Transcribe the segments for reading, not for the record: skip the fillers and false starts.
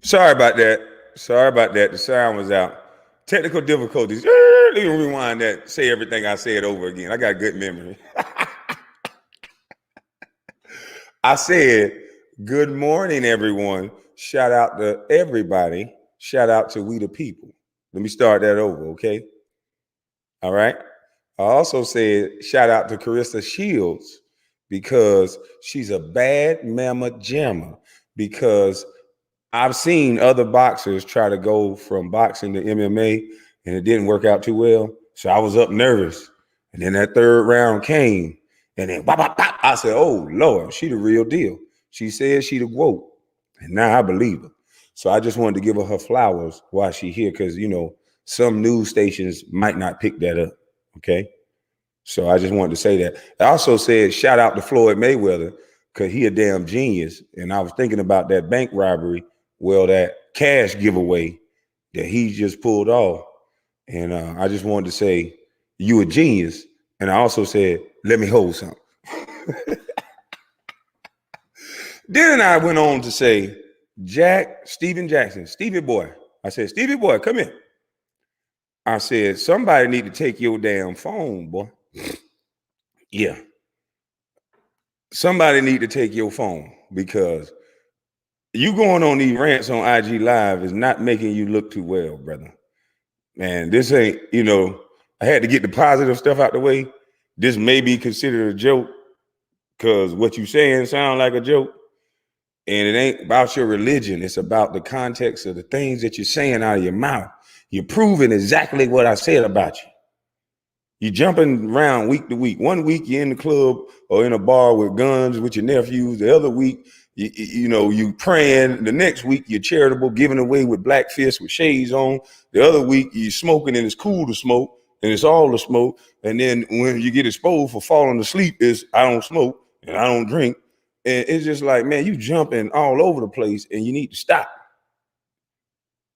Sorry about that. Sorry about that. The sound was out. Technical difficulties. Let me rewind that. Say everything I said over again. I got good memory. I said, good morning, everyone. Shout out to everybody. Shout out to we the people. Let me start that over, okay? All right. I also said, shout out to Carissa Shields because she's a bad mama jammer. Because I've seen other boxers try to go from boxing to MMA and it didn't work out too well. So I was up nervous. And then that third round came and then bop, bop, bop. I said, oh, Lord, she the real deal. She said she the quote. And now I believe her. So I just wanted to give her flowers while she here because, you know, some news stations might not pick that up. Okay. So I just wanted to say that. I also said, shout out to Floyd Mayweather because he a damn genius. And I was thinking about that bank robbery. Well, that cash giveaway that he just pulled off. And I just wanted to say, you a genius. And I also said, let me hold something. Then I went on to say, Steven Jackson, Stevie boy. I said, Stevie boy, come here. I said, somebody need to take your damn phone, boy. Yeah. Somebody need to take your phone because you going on these rants on IG Live is not making you look too well, brother. Man, this ain't, you know, I had to get the positive stuff out the way. This may be considered a joke because what you saying sound like a joke. And it ain't about your religion. It's about the context of the things that you're saying out of your mouth. You're proving exactly what I said about you. You're jumping around week to week. One week you're in the club or in a bar with guns with your nephews. The other week, you praying. The next week you're charitable, giving away with black fists with shades on. The other week you're smoking and it's cool to smoke and it's all to smoke. And then when you get exposed for falling asleep, is I don't smoke and I don't drink. And it's just like, man, you jumping all over the place and you need to stop.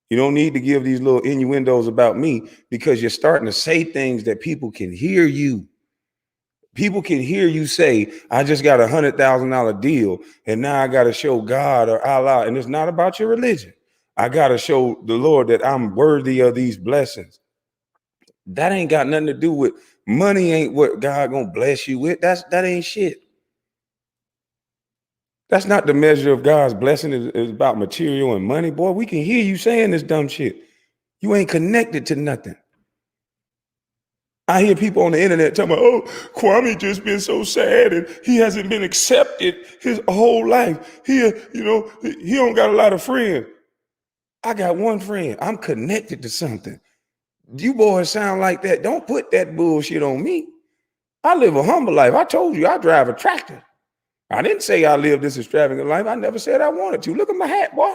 You don't need to give these little innuendos about me because you're starting to say things that people can hear you. People can hear you say, I just got $100,000 deal and now I got to show God or Allah. And it's not about your religion. I got to show the Lord that I'm worthy of these blessings. That ain't got nothing to do with money. Ain't what God gonna bless you with. That ain't shit. That's not the measure of God's blessing. Is about material and money. Boy, we can hear you saying this dumb shit. You ain't connected to nothing. I hear people on the internet talking about, oh, Kwame just been so sad and he hasn't been accepted his whole life. He don't got a lot of friends. I got one friend. I'm connected to something. You boys sound like that. Don't put that bullshit on me. I live a humble life. I told you I drive a tractor. I didn't say I live this extravagant life. I never said I wanted to. Look at my hat, boy.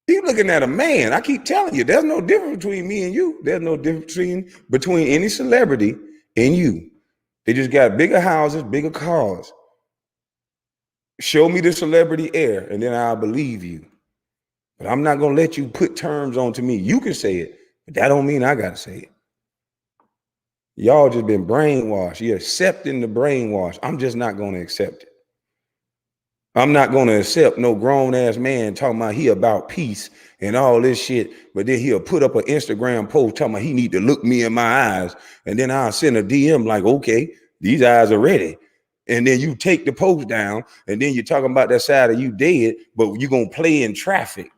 You looking at a man. I keep telling you, there's no difference between me and you. There's no difference between any celebrity and you. They just got bigger houses, bigger cars. Show me the celebrity air, and then I'll believe you. But I'm not going to let you put terms onto me. You can say it, but that don't mean I got to say it. Y'all just been brainwashed. You're accepting the brainwash. I'm just not going to accept it. I'm not going to accept no grown-ass man talking about he about peace and all this shit, but then he'll put up an Instagram post talking about he need to look me in my eyes, and then I'll send a DM like, okay, these eyes are ready. And then you take the post down, and then you're talking about that side of you dead, but you're going to play in traffic.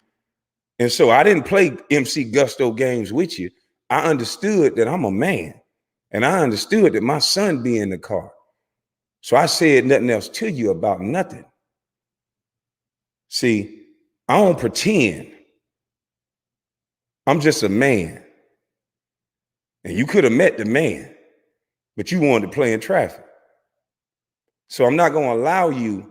And so I didn't play MC Gusto games with you. I understood that I'm a man. And I understood that my son be in the car. So I said nothing else to you about nothing. See, I don't pretend. I'm just a man. And you could have met the man, but you wanted to play in traffic. So I'm not going to allow you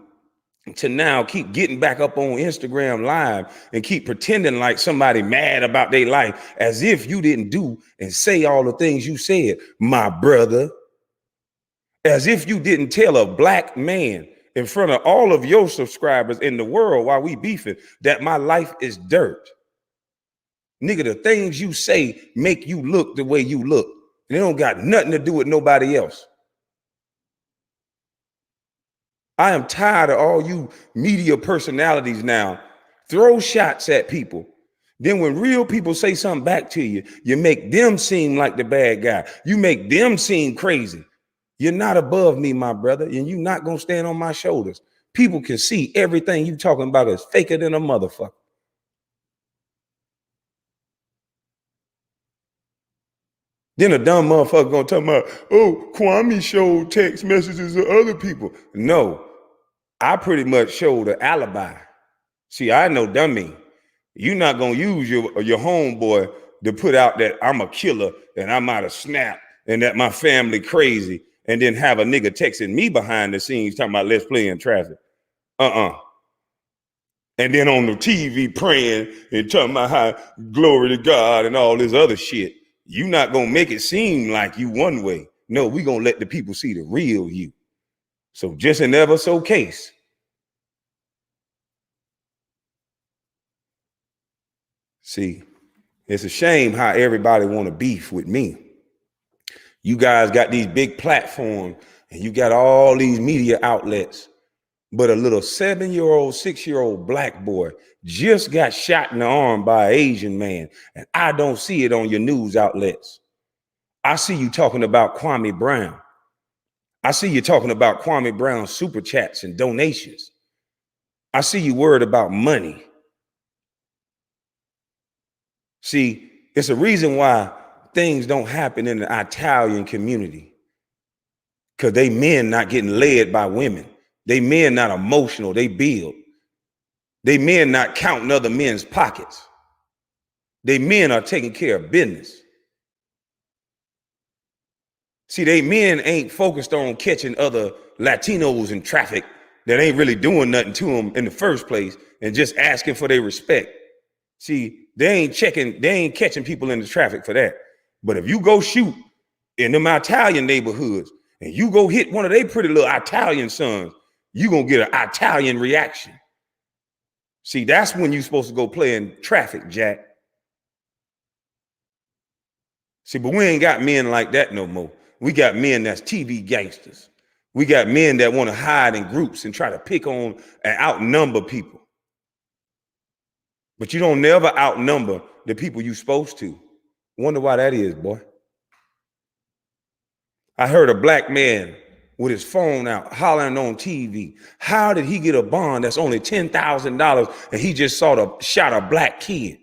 to now keep getting back up on Instagram Live and keep pretending like somebody mad about their life as if you didn't do and say all the things you said, my brother. As if you didn't tell a black man in front of all of your subscribers in the world while we beefing that my life is dirt. Nigga, the things you say make you look the way you look. And they don't got nothing to do with nobody else. I am tired of all you media personalities now. Throw shots at people. Then when real people say something back to you, you make them seem like the bad guy. You make them seem crazy. You're not above me, my brother, and you're not going to stand on my shoulders. People can see everything you talking about is faker than a motherfucker. Then a dumb motherfucker gonna talk about, oh, Kwame showed text messages of other people. No, I pretty much showed an alibi. See, I know dummy. You're not gonna use your homeboy to put out that I'm a killer and I'm out of snap and that my family crazy, and then have a nigga texting me behind the scenes talking about let's play in traffic. And then on the TV praying and talking about how glory to God and all this other shit. You not gonna make it seem like you one way. No, we gonna let the people see the real you. So just an ever so case. See, it's a shame how everybody want to beef with me. You guys got these big platforms and you got all these media outlets, but a little 7-year-old, 6-year-old black boy just got shot in the arm by an Asian man, and I don't see it on your news outlets. I see you talking about Kwame Brown. I see you talking about Kwame Brown's super chats and donations. I see you worried about money. See, it's a reason why things don't happen in the Italian community, because they men not getting led by women. They men not emotional, they build. They men not counting other men's pockets. They men are taking care of business. See, they men ain't focused on catching other Latinos in traffic that ain't really doing nothing to them in the first place and just asking for their respect. See, they ain't catching people in the traffic for that. But if you go shoot in them Italian neighborhoods and you go hit one of their pretty little Italian sons, you gonna get an Italian reaction. See, that's when you're supposed to go play in traffic, Jack. See, but we ain't got men like that no more. We got men that's TV gangsters. We got men that want to hide in groups and try to pick on and outnumber people. But you don't never outnumber the people you supposed to. Wonder why that is, boy. I heard a black man with his phone out hollering on TV. How did he get a bond that's only $10,000 and he just shot a black kid?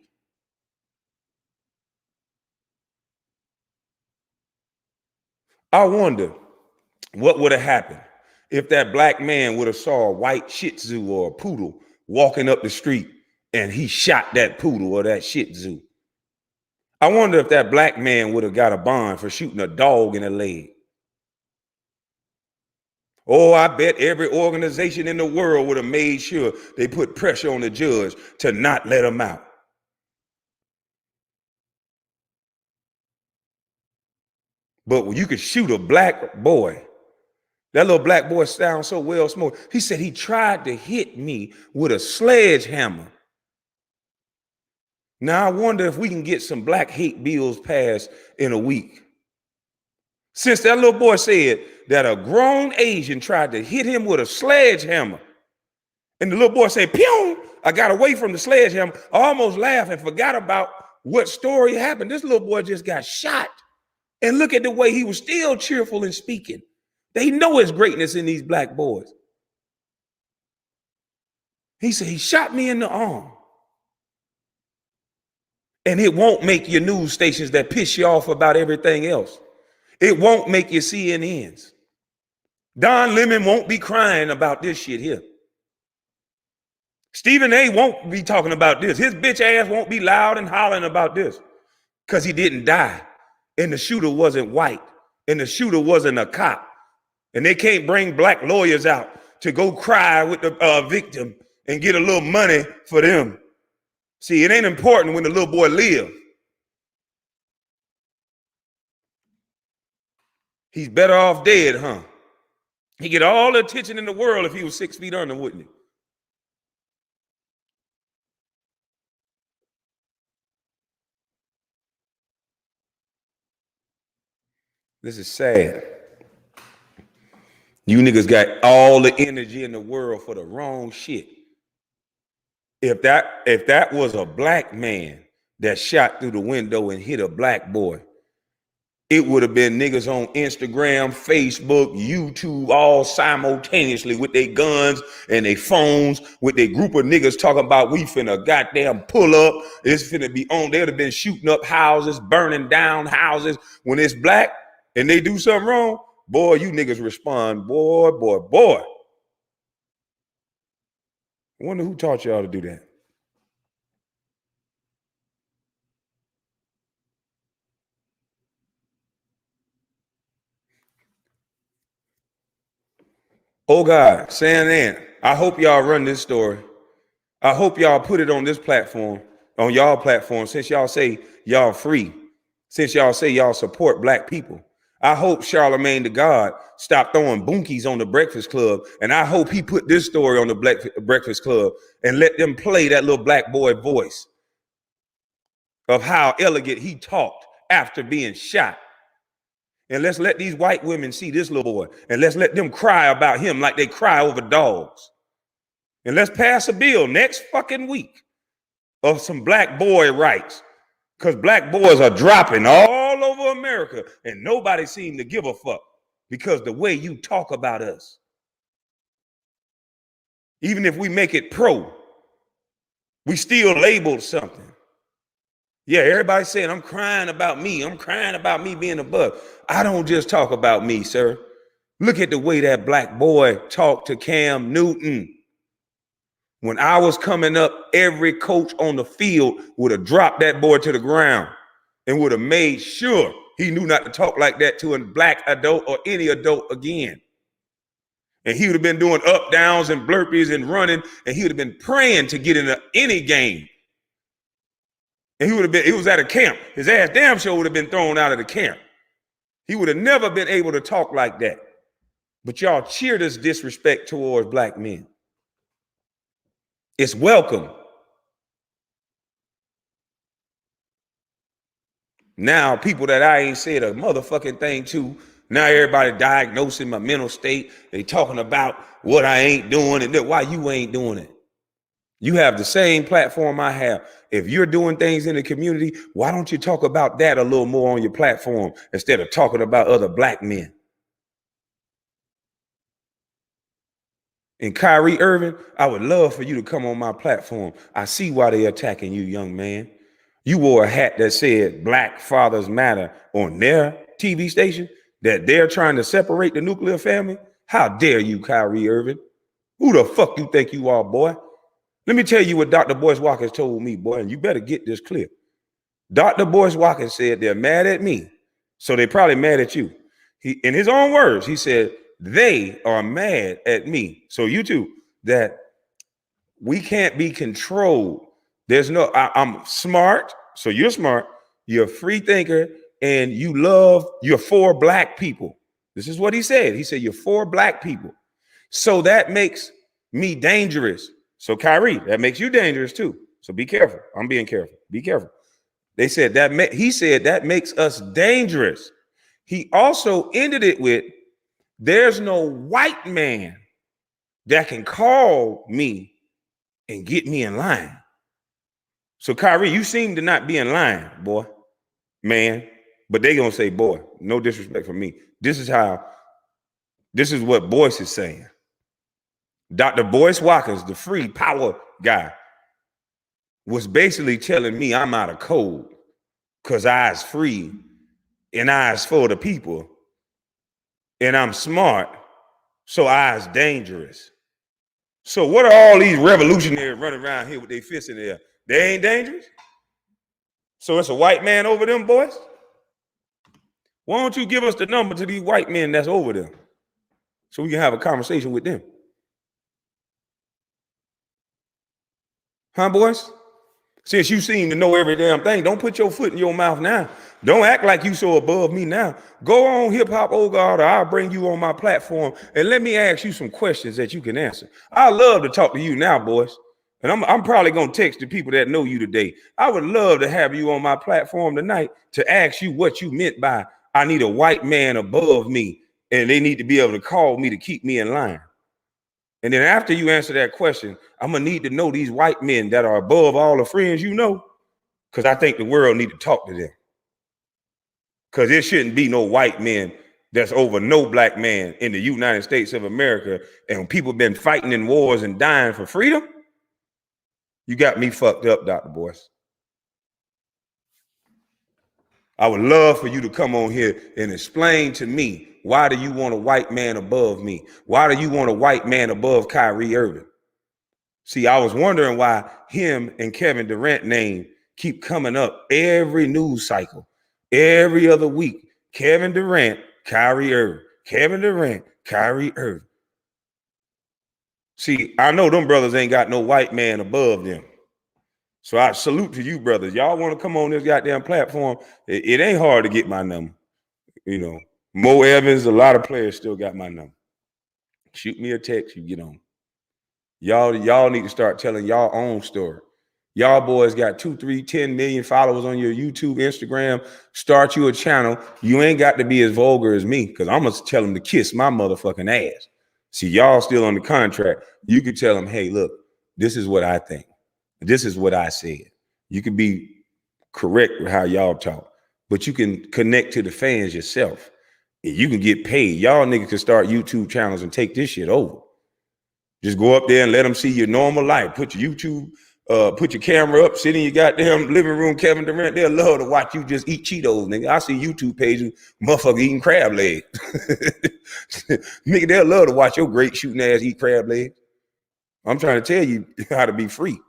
I wonder what would have happened if that black man would have saw a white Shih Tzu or a poodle walking up the street and he shot that poodle or that Shih Tzu. I wonder if that black man would have got a bond for shooting a dog in the leg. Oh, I bet every organization in the world would have made sure they put pressure on the judge to not let him out. But when you could shoot a black boy, that little black boy sounds so well smoked. He said he tried to hit me with a sledgehammer. Now I wonder if we can get some black hate bills passed in a week. Since that little boy said that a grown Asian tried to hit him with a sledgehammer, and the little boy said, pew, I got away from the sledgehammer. I almost laughed and forgot about what story happened. This little boy just got shot. And look at the way he was still cheerful and speaking. They know his greatness in these black boys. He said, he shot me in the arm. And it won't make your news stations that piss you off about everything else. It won't make your CNNs. Don Lemon won't be crying about this shit here. Stephen A won't be talking about this. His bitch ass won't be loud and hollering about this because he didn't die. And the shooter wasn't white. And the shooter wasn't a cop. And they can't bring black lawyers out to go cry with the victim and get a little money for them. See, it ain't important when the little boy lives. He's better off dead, huh? He'd get all the attention in the world if he was 6 feet under, wouldn't he? This is sad. You niggas got all the energy in the world for the wrong shit. If that was a black man that shot through the window and hit a black boy, it would have been niggas on Instagram, Facebook, YouTube, all simultaneously with their guns and their phones, with their group of niggas talking about we finna goddamn pull up. It's finna be on. They'd have been shooting up houses, burning down houses. When it's black and they do something wrong, boy, you niggas respond, boy. I wonder who taught y'all to do that. Oh God, San Ant, I hope y'all run this story. I hope y'all put it on this platform, on y'all platform, since y'all say y'all free, since y'all say y'all support black people. I hope Charlemagne the God stopped throwing bunkies on the Breakfast Club, and I hope he put this story on the Breakfast Club and let them play that little black boy voice of how elegant he talked after being shot. And let's let these white women see this little boy, and let's let them cry about him like they cry over dogs. And let's pass a bill next fucking week of some black boy rights, because black boys are dropping all over America and nobody seems to give a fuck because the way you talk about us. Even if we make it pro, we still labeled something. Yeah, everybody's saying, I'm crying about me. I'm crying about me being above. I don't just talk about me, sir. Look at the way that black boy talked to Cam Newton. When I was coming up, every coach on the field would have dropped that boy to the ground and would have made sure he knew not to talk like that to a black adult or any adult again. And he would have been doing up, downs, and burpees and running, and he would have been praying to get into any game. And he was at a camp. His ass damn sure would have been thrown out of the camp. He would have never been able to talk like that. But y'all cheer this disrespect towards black men. It's welcome. Now, people that I ain't said a motherfucking thing to, now everybody diagnosing my mental state. They talking about what I ain't doing and why you ain't doing it. You have the same platform I have. If you're doing things in the community, why don't you talk about that a little more on your platform instead of talking about other black men? And Kyrie Irving, I would love for you to come on my platform. I see why they're attacking you, young man. You wore a hat that said Black Fathers Matter on their TV station, that they're trying to separate the nuclear family. How dare you, Kyrie Irving? Who the fuck you think you are, boy? Let me tell you what Dr. Boyce Watkins told me, boy, and you better get this clear. Dr. Boyce Watkins said they're mad at me, so they're probably mad at you. In his own words, he said, they are mad at me. So you too, that we can't be controlled. There's no, I'm smart. So you're smart. You're a free thinker and you're for black people. This is what he said. He said, you're for black people. So that makes me dangerous. So Kyrie, that makes you dangerous too. So be careful. I'm being careful. Be careful. They said he said that makes us dangerous. He also ended it with, there's no white man that can call me and get me in line. So Kyrie, you seem to not be in line, boy, man. But they gonna say, boy, no disrespect for me. This is what Boyce is saying. Dr. Boyce Watkins, the free power guy, was basically telling me I'm out of code because I is free and I is for the people and I'm smart, so I is dangerous. So what are all these revolutionaries running around here with their fists in the air? They ain't dangerous? So it's a white man over them, boys? Why don't you give us the number to these white men that's over them so we can have a conversation with them? Huh, boys? Since you seem to know every damn thing, don't put your foot in your mouth now. Don't act like you so above me now. Go on, Hip Hop Old God, or I'll bring you on my platform and let me ask you some questions that you can answer. I love to talk to you now, boys. And I'm probably going to text the people that know you today. I would love to have you on my platform tonight to ask you what you meant by I need a white man above me and they need to be able to call me to keep me in line. And then after you answer that question, I'm gonna need to know these white men that are above all the friends you know, because I think the world need to talk to them. Because there shouldn't be no white men that's over no black man in the United States of America. And when people been fighting in wars and dying for freedom, you got me fucked up, Dr. Boyce. I would love for you to come on here and explain to me, why do you want a white man above me? Why do you want a white man above Kyrie Irving? See, I was wondering why him and Kevin Durant name keep coming up every news cycle, every other week. Kevin Durant, Kyrie Irving. Kevin Durant, Kyrie Irving. See, I know them brothers ain't got no white man above them. So I salute to you, brothers. Y'all want to come on this goddamn platform? It ain't hard to get my number. You know, Mo Evans, a lot of players still got my number. Shoot me a text, you get on. Y'all need to start telling y'all own story. Y'all boys got 2, 3, 10 million followers on your YouTube, Instagram. Start you a channel. You ain't got to be as vulgar as me, because I'm going to tell them to kiss my motherfucking ass. See, y'all still on the contract. You can tell them, hey, look, this is what I think. This is what I said. You can be correct with how y'all talk, but you can connect to the fans yourself. You can get paid. Y'all niggas can start YouTube channels and take this shit over. Just go up there and let them see your normal life. Put your YouTube, put your camera up, sit in your goddamn living room, Kevin Durant. They'll love to watch you just eat Cheetos, nigga. I see YouTube pages, motherfucker eating crab legs. Nigga, they'll love to watch your great shooting ass eat crab legs. I'm trying to tell you how to be free.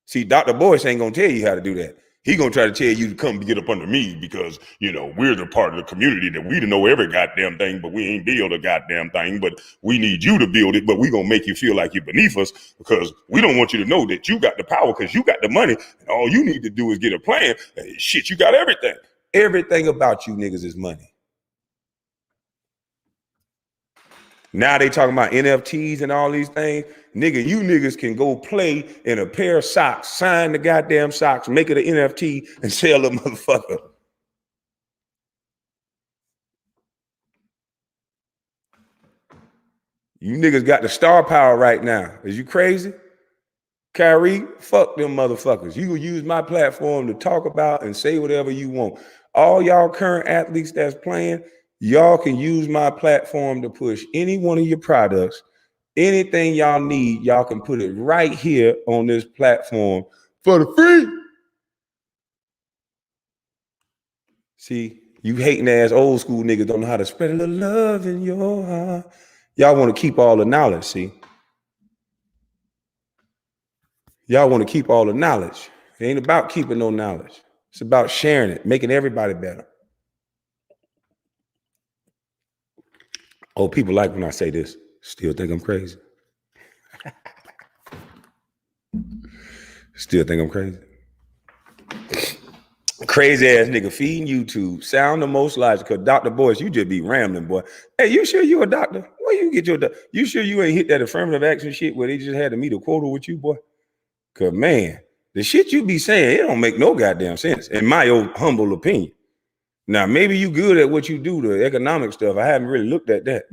See, Dr. Boyce ain't gonna tell you how to do that. He gonna try to tell you to come get up under me because, you know, we're the part of the community that we know every goddamn thing, but we ain't build a goddamn thing, but we need you to build it, but we gonna make you feel like you're beneath us because we don't want you to know that you got the power because you got the money and all you need to do is get a plan. Shit, you got everything. Everything about you niggas is money. Now they talking about NFTs and all these things. Nigga, you niggas can go play in a pair of socks, sign the goddamn socks, make it an NFT, and sell the motherfucker. You niggas got the star power right now. Is you crazy? Kyrie, fuck them motherfuckers. You can use my platform to talk about and say whatever you want. All y'all current athletes that's playing, y'all can use my platform to push any one of your products. Anything y'all need, y'all can put it right here on this platform for the free. See, you hating ass old school niggas don't know how to spread a little love in your heart. Y'all want to keep all the knowledge, see? Y'all want to keep all the knowledge. It ain't about keeping no knowledge. It's about sharing it, making everybody better. Oh, people like when I say this. Still think I'm crazy. Still think I'm crazy. Crazy ass nigga feeding YouTube. Sound the most logical. Dr. Boyce, you just be rambling, boy. Hey, you sure you a doctor? Where you get your doctor? You sure you ain't hit that affirmative action shit where they just had to meet a quota with you, boy? Cause man, the shit you be saying, it don't make no goddamn sense, in my own humble opinion. Now, maybe you good at what you do, the economic stuff. I haven't really looked at that.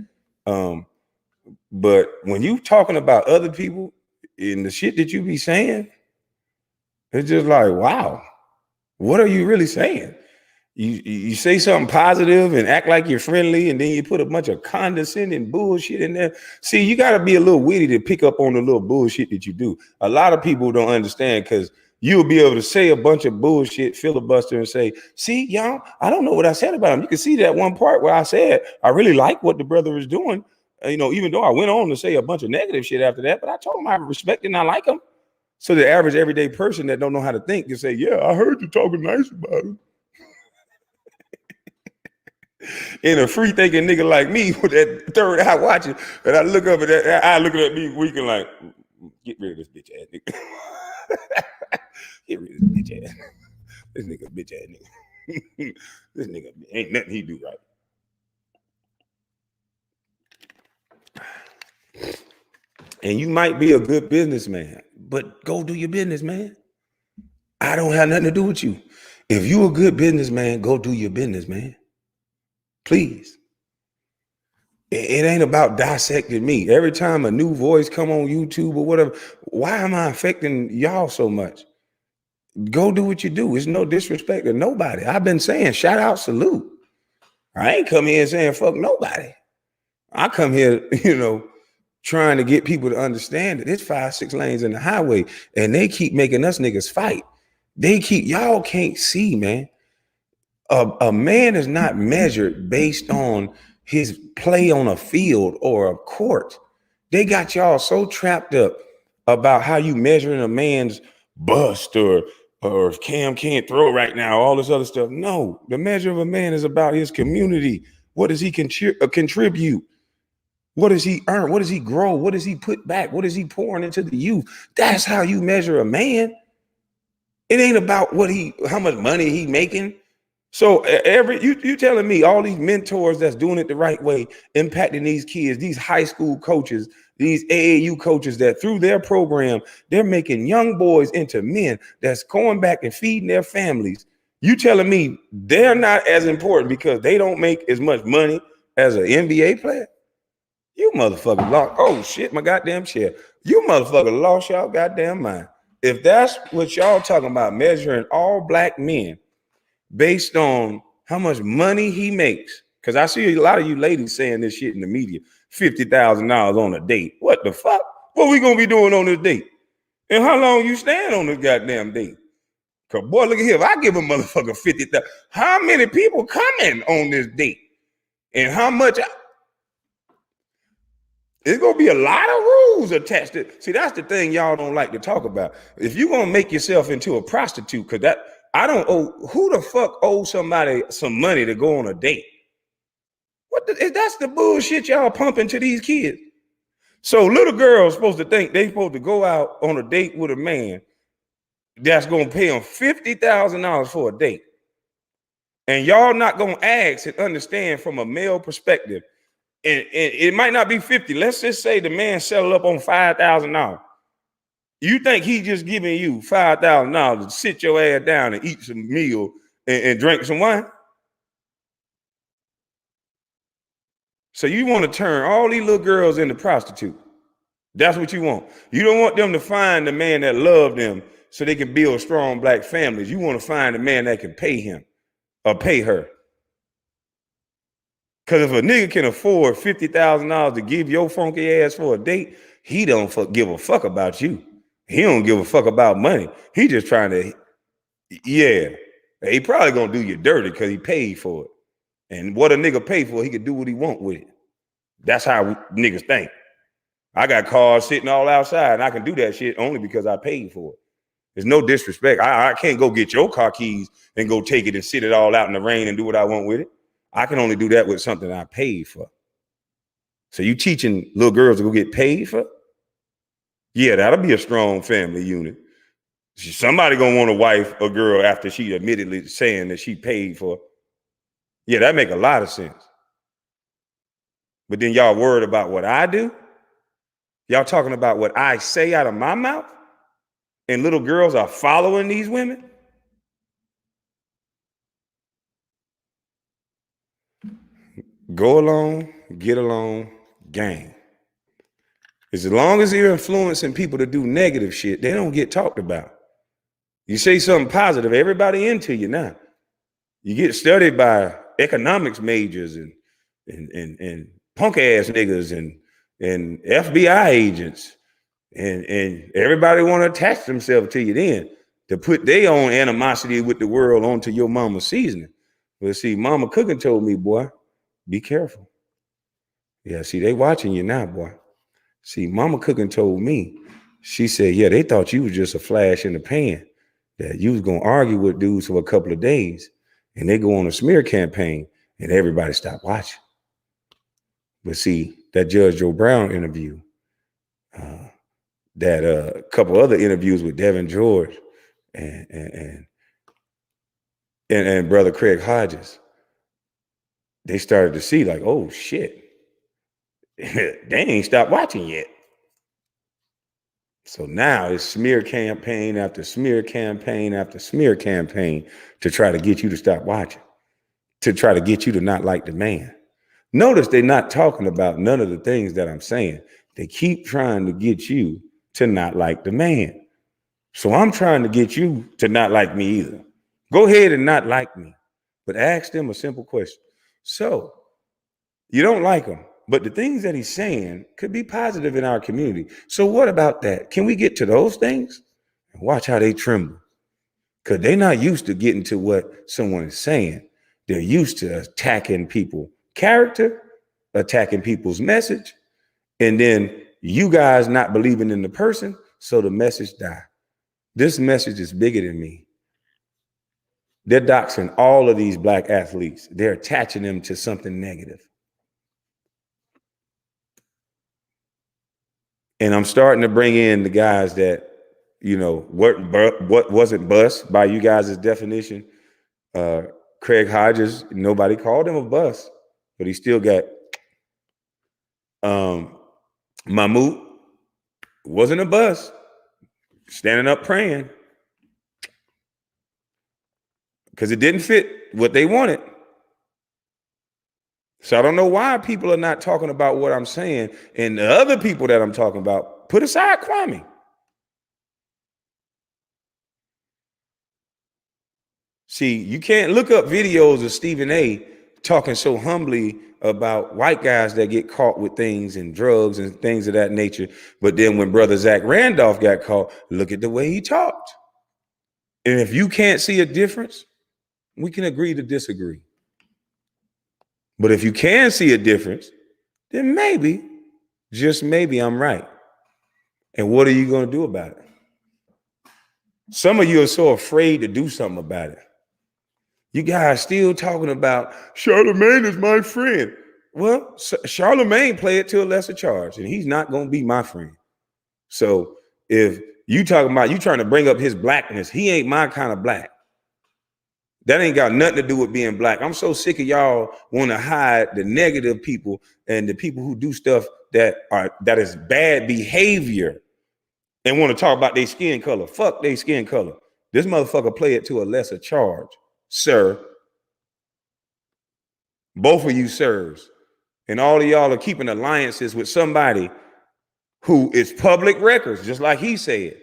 But when you talking about other people and the shit that you be saying, it's just like, wow, what are you really saying? You say something positive and act like you're friendly, and then you put a bunch of condescending bullshit in there. See, you got to be a little witty to pick up on the little bullshit that you do. A lot of people don't understand because you'll be able to say a bunch of bullshit, filibuster, and say, see, y'all, I don't know what I said about him. You can see that one part where I said, I really like what the brother is doing. You know, even though I went on to say a bunch of negative shit after that, but I told him I respect it and I like him. So the average everyday person that don't know how to think can say, yeah, I heard you talking nice about him. And a free thinking nigga like me with that third eye watching, and I look up at that eye looking at me weaking like, get rid of this bitch ass nigga. Get rid of this bitch ass. This nigga bitch ass nigga. This nigga ain't nothing he do right. And you might be a good businessman, but go do your business, man. I don't have nothing to do with you. If you a good businessman, go do your business, man. Please. It ain't about dissecting me. Every time a new voice come on YouTube or whatever, why am I affecting y'all so much? Go do what you do. It's no disrespect to nobody. I've been saying shout out, salute. I ain't come here saying fuck nobody. I come here, trying to get people to understand that it's 5-6 lanes in the highway, and they keep making us niggas fight. Y'all can't see, man. A man is not measured based on his play on a field or a court. They got y'all so trapped up about how you measuring a man's bust or if Cam can't throw right now, all this other stuff. No, the measure of a man is about his community. What does he contribute? What does he earn? What does he grow? What does he put back? What is he pouring into the youth? That's how you measure a man. It ain't about how much money he making. So you telling me all these mentors that's doing it the right way, impacting these kids, these high school coaches, these AAU coaches that through their program, they're making young boys into men that's going back and feeding their families. You telling me they're not as important because they don't make as much money as an NBA player? You motherfucker lost. Oh shit, my goddamn chair. You motherfucker lost y'all goddamn mind. If that's what y'all talking about, measuring all black men based on how much money he makes, because I see a lot of you ladies saying this shit in the media, $50,000 on a date. What the fuck? What we gonna be doing on this date? And how long you stand on this goddamn date? Cause boy, look at here. If I give a motherfucker 50,000, how many people coming on this date? And how much? There's gonna be a lot of rules attached to. See, that's the thing y'all don't like to talk about. If you're gonna make yourself into a prostitute, because that I don't owe. Who the fuck owes somebody some money to go on a date? That's the bullshit y'all pumping to these kids. So little girls supposed to think they supposed to go out on a date with a man that's gonna pay them $50,000 for a date, and y'all not gonna ask and understand from a male perspective. And it might not be 50. Let's just say the man settled up on $5,000. You think he just giving you $5,000 to sit your ass down and eat some meal and drink some wine? So you want to turn all these little girls into prostitutes. That's what you want. You don't want them to find the man that love them so they can build strong black families. You want to find a man that can pay him or pay her. Because if a nigga can afford $50,000 to give your funky ass for a date, he don't give a fuck about you. He don't give a fuck about money. He just trying to, yeah. He probably gonna do you dirty because he paid for it. And what a nigga pay for, he can do what he want with it. That's how niggas think. I got cars sitting all outside and I can do that shit only because I paid for it. There's no disrespect. I can't go get your car keys and go take it and sit it all out in the rain and do what I want with it. I can only do that with something I paid for. So you teaching little girls to go get paid for? Yeah, that'll be a strong family unit. Somebody gonna want to wife a girl after she admittedly saying that she paid for. Yeah, that make a lot of sense. But then y'all worried about what I do? Y'all talking about what I say out of my mouth? And little girls are following these women? Go along, get along, gang. As long as you're influencing people to do negative shit, they don't get talked about. You say something positive, everybody into you now. You get studied by economics majors and punk ass niggas and FBI agents, and everybody want to attach themselves to you then to put their own animosity with the world onto your mama's seasoning. Well, see, Mama Cookin told me, boy, be careful. Yeah, see, they watching you now, boy. See, Mama Cookin told me, she said, yeah, they thought you was just a flash in the pan, that you was going to argue with dudes for a couple of days, and they go on a smear campaign, and everybody stopped watching. But see, that Judge Joe Brown interview, that couple other interviews with Devin George and Brother Craig Hodges, they started to see like, oh, shit. They ain't stopped watching yet. So now it's smear campaign after smear campaign after smear campaign to try to get you to stop watching, to try to get you to not like the man. Notice they're not talking about none of the things that I'm saying. They keep trying to get you to not like the man. So I'm trying to get you to not like me either. Go ahead and not like me, but ask them a simple question. So you don't like him, but the things that he's saying could be positive in our community. So what about that? Can we get to those things? Watch how they tremble, because they're not used to getting to what someone is saying. They're used to attacking people's character, attacking people's message, and then you guys not believing in the person, so the message die. This message is bigger than me. They're doxing all of these black athletes. They're attaching them to something negative. And I'm starting to bring in the guys that, you know, what wasn't bust by you guys' definition. Craig Hodges, nobody called him a bust, but he still got Mahmoud wasn't a bust, standing up praying because it didn't fit what they wanted. So I don't know why people are not talking about what I'm saying. And the other people that I'm talking about, put aside Kwame. See, you can't look up videos of Stephen A. talking so humbly about white guys that get caught with things and drugs and things of that nature. But then when brother Zach Randolph got caught, look at the way he talked. And if you can't see a difference, we can agree to disagree. But if you can see a difference, then maybe, just maybe I'm right. And what are you going to do about it? Some of you are so afraid to do something about it. You guys still talking about Charlemagne is my friend. Well, Charlemagne played to a lesser charge, and he's not going to be my friend. So if you talking about you trying to bring up his blackness, he ain't my kind of black. That ain't got nothing to do with being black. I'm so sick of y'all want to hide the negative people and the people who do stuff that is bad behavior and want to talk about their skin color. Fuck their skin color. This motherfucker play it to a lesser charge, sir. Both of you sirs. And all of y'all are keeping alliances with somebody who is public records, just like he said.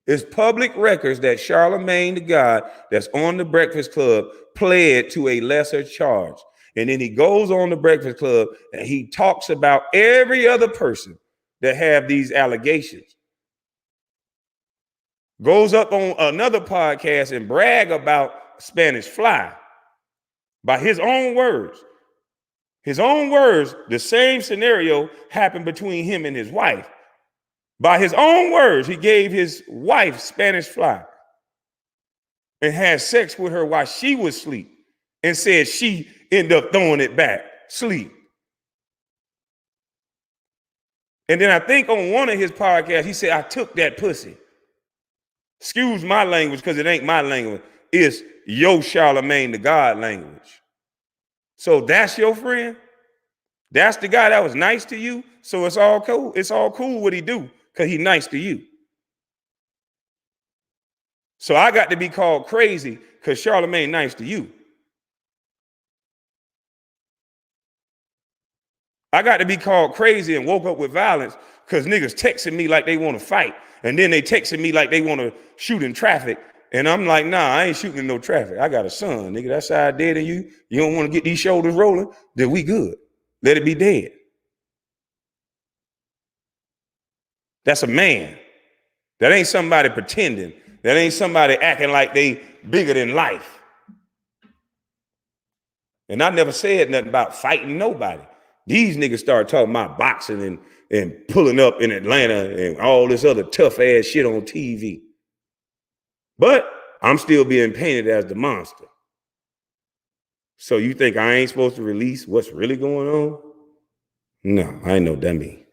It's public records that Charlemagne the God that's on the Breakfast Club pled to a lesser charge. And then he goes on the Breakfast Club and he talks about every other person that have these allegations. Goes up on another podcast and brag about Spanish Fly by his own words. His own words, the same scenario happened between him and his wife. By his own words, he gave his wife Spanish Fly and had sex with her while she was asleep and said she ended up throwing it back, sleep. And then I think on one of his podcasts, he said, I took that pussy. Excuse my language because it ain't my language. It's yo Charlemagne the God language. So that's your friend? That's the guy that was nice to you? So it's all cool. It's all cool what he do because he's nice to you. So I got to be called crazy because Charlemagne nice to you. I got to be called crazy and woke up with violence because niggas texting me like they want to fight. And then they texting me like they want to shoot in traffic. And I'm like, nah, I ain't shooting in no traffic. I got a son, nigga. That side dead and you don't want to get these shoulders rolling, then we good. Let it be dead. That's a man. That ain't somebody pretending. That ain't somebody acting like they bigger than life. And I never said nothing about fighting nobody. These niggas start talking about boxing and pulling up in Atlanta and all this other tough ass shit on TV. But I'm still being painted as the monster. So you think I ain't supposed to release what's really going on? No, I ain't no dummy.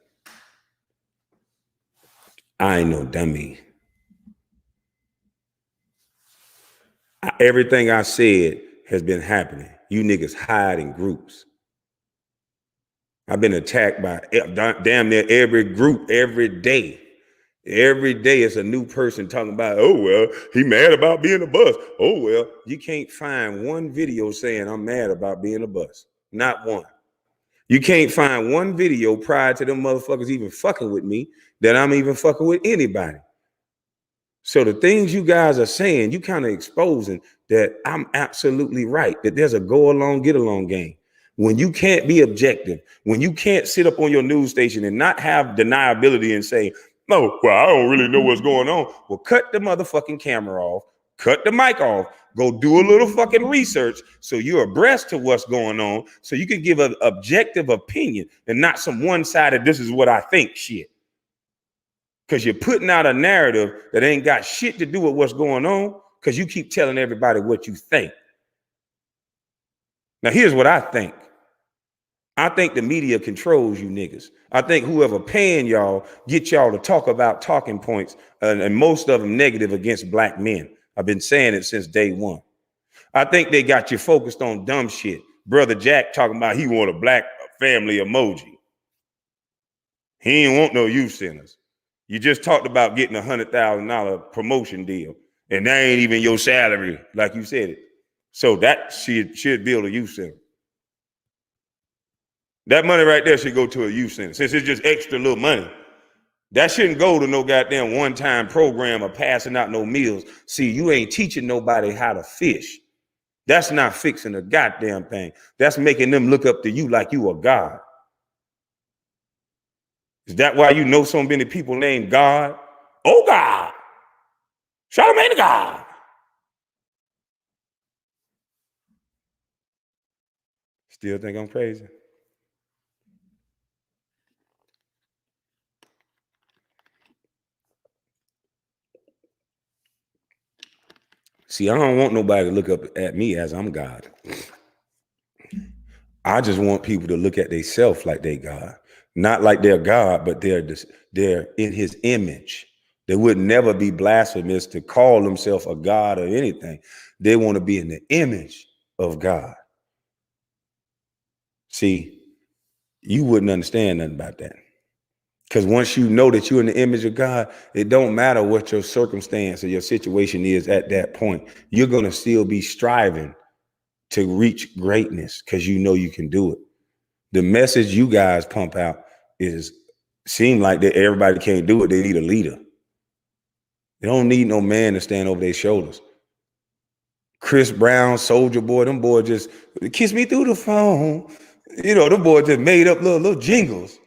I ain't no dummy. Everything I said has been happening. You niggas hide in groups. I've been attacked by damn near every group every day. Every day it's a new person talking about, oh, well, he mad about being a bus. Oh, well, you can't find one video saying I'm mad about being a bus. Not one. You can't find one video prior to them motherfuckers even fucking with me that I'm even fucking with anybody. So the things you guys are saying, you kind of exposing that I'm absolutely right, that there's a go along, get along game. When you can't be objective, when you can't sit up on your news station and not have deniability and say, no, well, I don't really know what's going on. Well, cut the motherfucking camera off, cut the mic off, go do a little fucking research so you're abreast to what's going on so you can give an objective opinion and not some one-sided, this is what I think shit. Because you're putting out a narrative that ain't got shit to do with what's going on because you keep telling everybody what you think. Now, here's what I think. I think the media controls you niggas. I think whoever paying y'all get y'all to talk about talking points, and most of them negative against black men. I've been saying it since day one. I think they got you focused on dumb shit. Brother Jack talking about he want a black family emoji. He ain't want no youth centers. You just talked about getting $100,000 promotion deal, and that ain't even your salary, like you said it. So that should build a youth center. That money right there should go to a youth center. Since it's just extra little money, that shouldn't go to no goddamn one-time program or passing out no meals. See, you ain't teaching nobody how to fish. That's not fixing a goddamn thing. That's making them look up to you like you a god. Is that why you know so many people named God? Oh, God. Charlamagne the God. Still think I'm crazy? See, I don't want nobody to look up at me as I'm God. I just want people to look at themselves like they God. Not like they're God, but they're in his image. They would never be blasphemous to call themselves a God or anything. They want to be in the image of God. See, you wouldn't understand nothing about that. Because once you know that you're in the image of God, it don't matter what your circumstance or your situation is at that point. You're going to still be striving to reach greatness because you know you can do it. The message you guys pump out is seem like that everybody can't do it. They need a leader. They don't need no man to stand over their shoulders. Chris Brown, Soldier Boy, them boys just kiss me through the phone. You know, them boys just made up little jingles.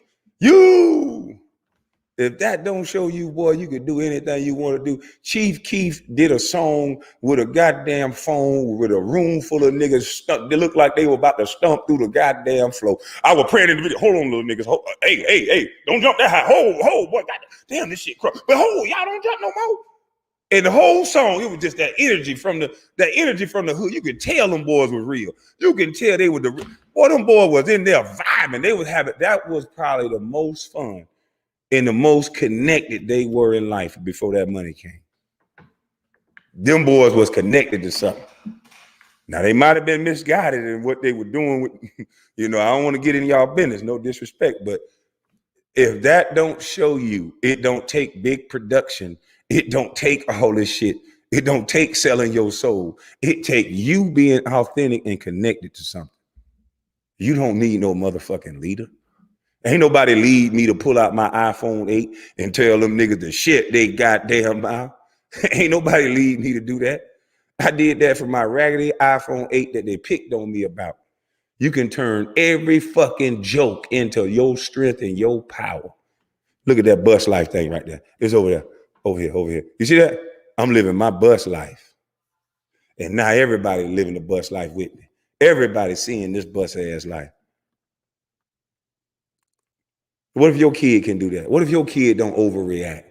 If that don't show you, boy, you could do anything you want to do. Chief Keef did a song with a goddamn phone with a room full of niggas. They looked like they were about to stomp through the goddamn floor. I was praying in the video. Hold on, little niggas. Hey, don't jump that high. Hold, boy. Damn, this shit crazy. But hold, y'all don't jump no more. And the whole song, it was just that energy from the hood. You could tell them boys were real. You can tell they were boy, them boys was in there vibing. They was having, that was probably the most fun and the most connected they were in life before that money came. Them boys was connected to something. Now they might have been misguided in what they were doing with, I don't want to get in y'all business, no disrespect, but if that don't show you, it don't take big production. It don't take all this shit. It don't take selling your soul. It take you being authentic and connected to something. You don't need no motherfucking leader. Ain't nobody lead me to pull out my iPhone 8 and tell them niggas the shit they goddamn mouth. Ain't nobody lead me to do that. I did that for my raggedy iPhone 8 that they picked on me about. You can turn every fucking joke into your strength and your power. Look at that bus life thing right there. It's over there. Over here. You see that? I'm living my bus life. And now everybody living the bus life with me. Everybody seeing this bus ass life. What if your kid can do that? What if your kid don't overreact?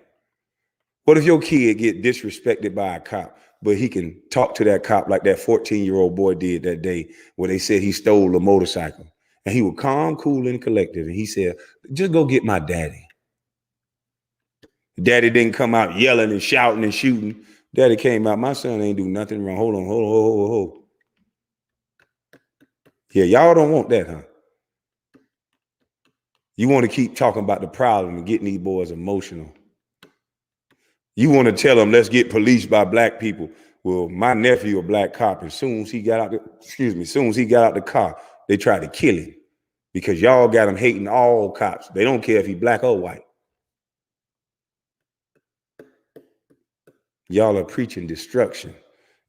What if your kid get disrespected by a cop, but he can talk to that cop like that 14-year-old boy did that day where they said he stole a motorcycle? And he was calm, cool, and collected. And he said, just go get my daddy. Daddy didn't come out yelling and shouting and shooting. Daddy came out, my son ain't do nothing wrong. Hold on. Yeah, y'all don't want that, huh? You want to keep talking about the problem and getting these boys emotional. You want to tell them, let's get policed by black people. Well, my nephew, a black cop, as soon as he got out the car, they tried to kill him. because y'all got them hating all cops. They don't care if he black or white. Y'all are preaching destruction,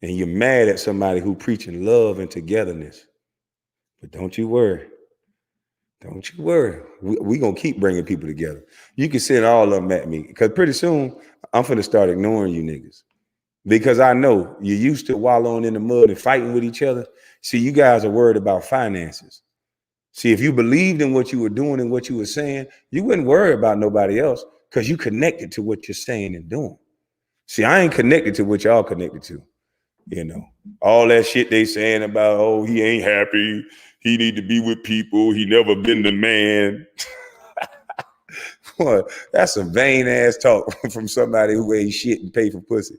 and you're mad at somebody who preaching love and togetherness. But don't you worry. Don't you worry. We going to keep bringing people together. You can send all of them at me, because pretty soon I'm finna start ignoring you niggas. Because I know you're used to wallowing in the mud and fighting with each other. See, you guys are worried about finances. See, if you believed in what you were doing and what you were saying, you wouldn't worry about nobody else, because you connected to what you're saying and doing. See, I ain't connected to what y'all connected to. You know, all that shit they saying about, oh, he ain't happy. He need to be with people. He never been the man. Boy, that's some vain ass talk from somebody who ain't shit and pay for pussy.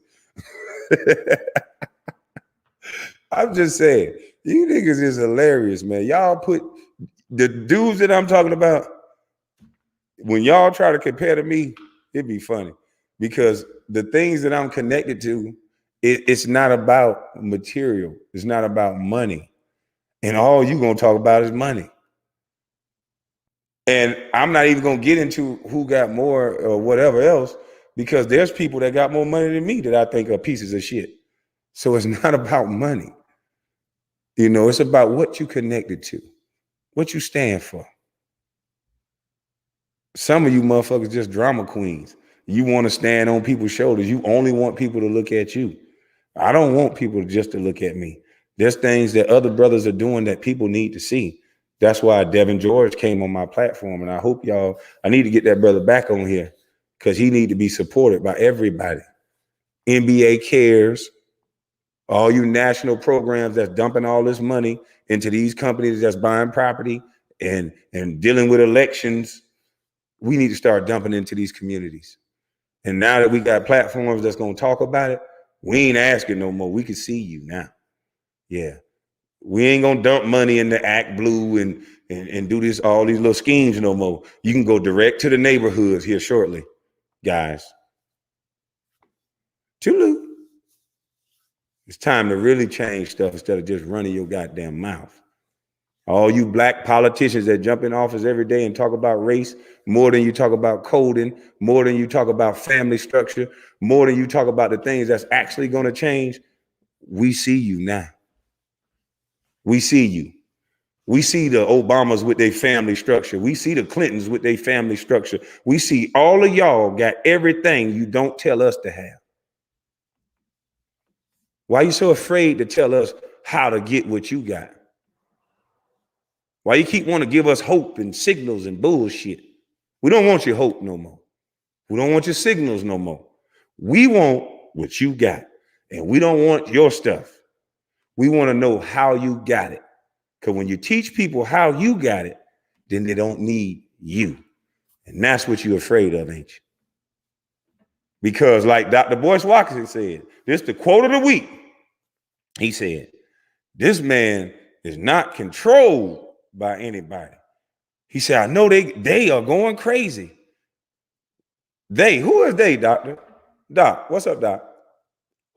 I'm just saying, you niggas is hilarious, man. Y'all put the dudes that I'm talking about, when y'all try to compare to me, it'd be funny, because the things that I'm connected to, it's not about material. It's not about money. And all you gonna talk about is money. And I'm not even gonna get into who got more or whatever else, because there's people that got more money than me that I think are pieces of shit. So it's not about money. You know, it's about what you connected to, what you stand for. Some of you motherfuckers just drama queens. You want to stand on people's shoulders. You only want people to look at you. I don't want people just to look at me. There's things that other brothers are doing that people need to see. That's why Devin George came on my platform. And I hope I need to get that brother back on here, because he need to be supported by everybody. NBA Cares, all you national programs that's dumping all this money into these companies that's buying property and dealing with elections. We need to start dumping into these communities. And now that we got platforms that's going to talk about it, we ain't asking no more. We can see you now. Yeah. We ain't going to dump money into Act Blue and do this, all these little schemes no more. You can go direct to the neighborhoods here shortly, guys. Toodaloo. It's time to really change stuff instead of just running your goddamn mouth. All you black politicians that jump in office every day and talk about race more than you talk about coding, more than you talk about family structure, more than you talk about the things that's actually going to change. We see you now. We see you. We see the Obamas with their family structure. We see the Clintons with their family structure. We see all of y'all got everything you don't tell us to have. Why are you so afraid to tell us how to get what you got? Why you keep wanting to give us hope and signals and bullshit? We don't want your hope no more. We don't want your signals no more. We want what you got, and we don't want your stuff. We want to know how you got it. Because when you teach people how you got it, then they don't need you. And that's what you're afraid of, ain't you? Because like Dr. Boyce Watson said, this is the quote of the week. He said, this man is not controlled by anybody. He said, I know they are going crazy. Who is they, doctor? Doc, what's up, Doc?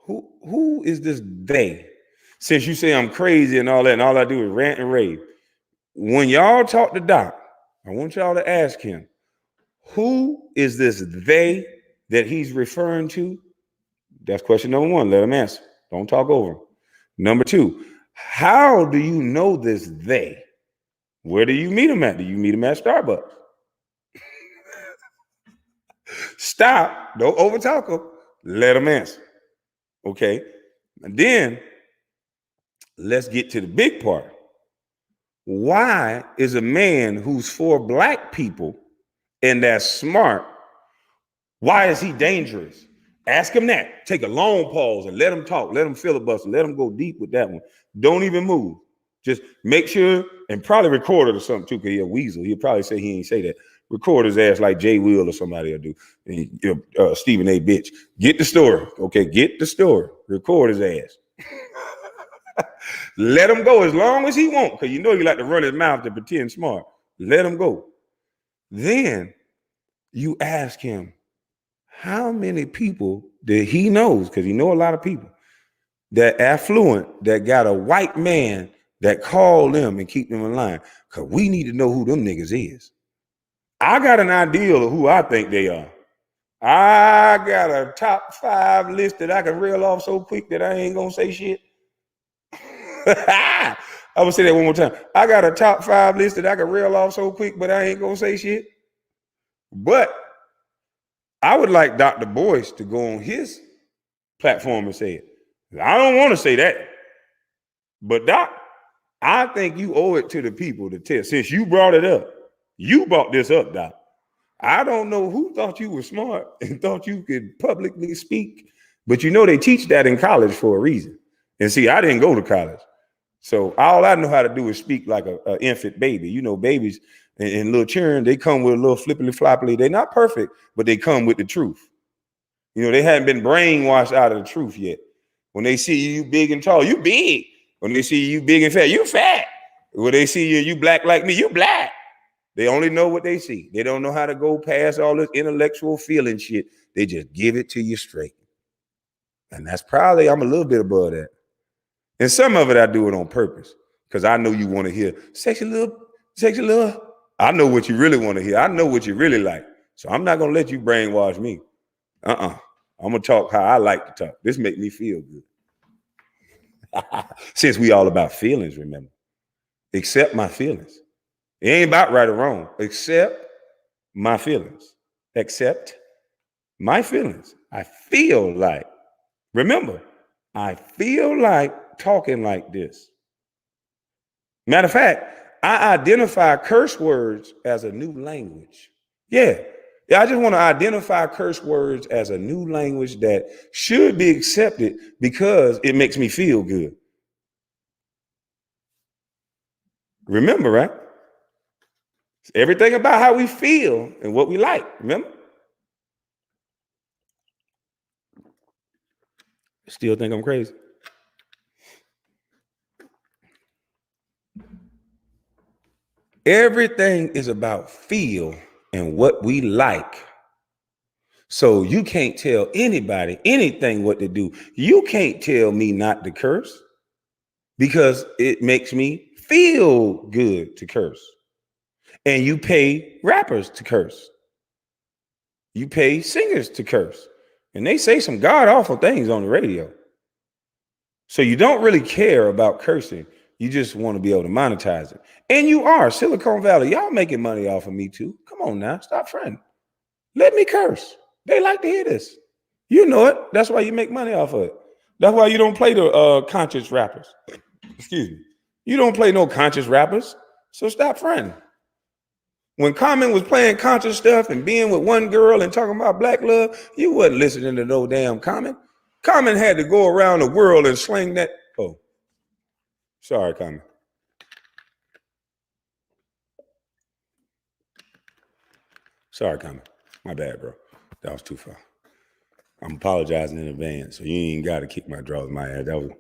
Who is this they? Since you say I'm crazy and all that, and all I do is rant and rave. When y'all talk to Doc, I want y'all to ask him, who is this they that he's referring to? That's question number one. Let him answer. Don't talk over him. Number two, how do you know this they? Where do you meet him at? Do you meet him at Starbucks? Stop. Don't overtalk him. Let him answer. Okay. And then let's get to the big part. Why is a man who's for black people and that's smart, why is he dangerous? Ask him that. Take a long pause and let him talk. Let him filibuster. Let him go deep with that one. Don't even move. Just make sure, and probably record it or something too, because he's a weasel. He'll probably say he ain't say that. Record his ass like Jay Will or somebody will do. And, Stephen A. Bitch. Get the story. Okay, get the story. Record his ass. Let him go as long as he wants, because you know he like to run his mouth to pretend smart. Let him go. Then you ask him how many people that he knows, because he know a lot of people, that affluent, that got a white man that call them and keep them in line. Because we need to know who them niggas is. I got an idea of who I think they are. I got a top 5 list that I can reel off so quick that I ain't gonna say shit. I'm gonna say that one more time. I got a top 5 list that I can reel off so quick, but I ain't gonna say shit. But I would like Dr. Boyce to go on his platform and say it. I don't want to say that. But Doc, I think you owe it to the people to tell. Since you brought it up, you brought this up, Doc. I don't know who thought you were smart and thought you could publicly speak, but you know they teach that in college for a reason. And see, I didn't go to college. So all I know how to do is speak like an infant baby. You know, babies and little children, they come with a little flippily floppily. They're not perfect, but they come with the truth. You know, they haven't been brainwashed out of the truth yet. When they see you big and tall, you big. When they see you big and fat, you fat. When they see you black like me, you black. They only know what they see. They don't know how to go past all this intellectual feeling shit. They just give it to you straight. And that's probably, I'm a little bit above that. And some of it, I do it on purpose because I know you want to hear sexy little. I know what you really want to hear. I know what you really like. So I'm not going to let you brainwash me. I'm going to talk how I like to talk. This make me feel good. Since we all about feelings, remember. Accept my feelings. It ain't about right or wrong. Accept my feelings. Accept my feelings. I feel like, remember, I feel like talking like this. Matter of fact, I identify curse words as a new language. Yeah, I just want to identify curse words as a new language that should be accepted because it makes me feel good. Remember, right? Everything about how we feel and what we like, remember? Still think I'm crazy? Everything is about feel and what we like. So you can't tell anybody anything what to do. You can't tell me not to curse because it makes me feel good to curse. And you pay rappers to curse. You pay singers to curse. And they say some god awful things on the radio. So you don't really care about cursing. You just want to be able to monetize it. And you are. Silicon Valley, y'all making money off of me too. Come on now, stop fronting. Let me curse. They like to hear this. You know it. That's why you make money off of it. That's why you don't play the conscious rappers. Excuse me. You don't play no conscious rappers. So stop fronting. When Kwame was playing conscious stuff and being with one girl and talking about black love, you wasn't listening to no damn Kwame. Kwame had to go around the world and sling that. Oh, sorry, Kwame. Sorry, Kwame. My bad, bro. That was too far. I'm apologizing in advance, so you ain't got to kick my drawers my ass. That was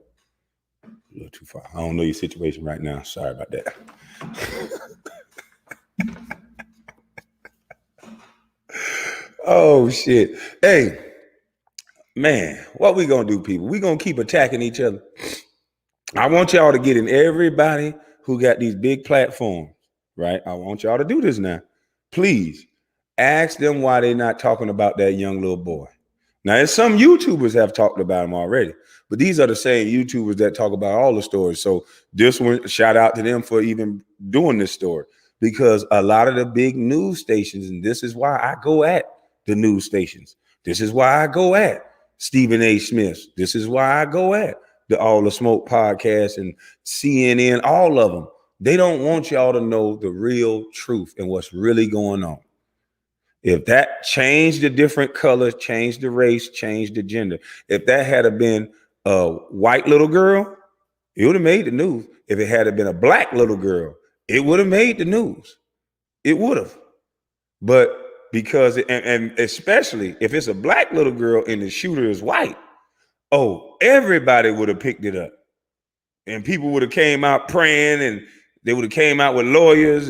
a little too far. I don't know your situation right now. Sorry about that. Oh, shit. Hey, man, what we going to do, people? We going to keep attacking each other. I want y'all to get in everybody who got these big platforms, right? I want y'all to do this now. Please ask them why they're not talking about that young little boy. Now, there's some YouTubers have talked about him already, but these are the same YouTubers that talk about all the stories. So this one, shout out to them for even doing this story, because a lot of the big news stations, and this is why I go at the news stations. This is why I go at Stephen A. Smith. This is why I go at the All the Smoke podcast and CNN, all of them. They don't want y'all to know the real truth and what's really going on. If that changed the different colors, changed the race, changed the gender, if that had been a white little girl, it would have made the news. If it had been a black little girl, it would have made the news. It would have. But because, and especially if it's a black little girl and the shooter is white, oh, everybody would have picked it up. And people would have came out praying, and they would have came out with lawyers.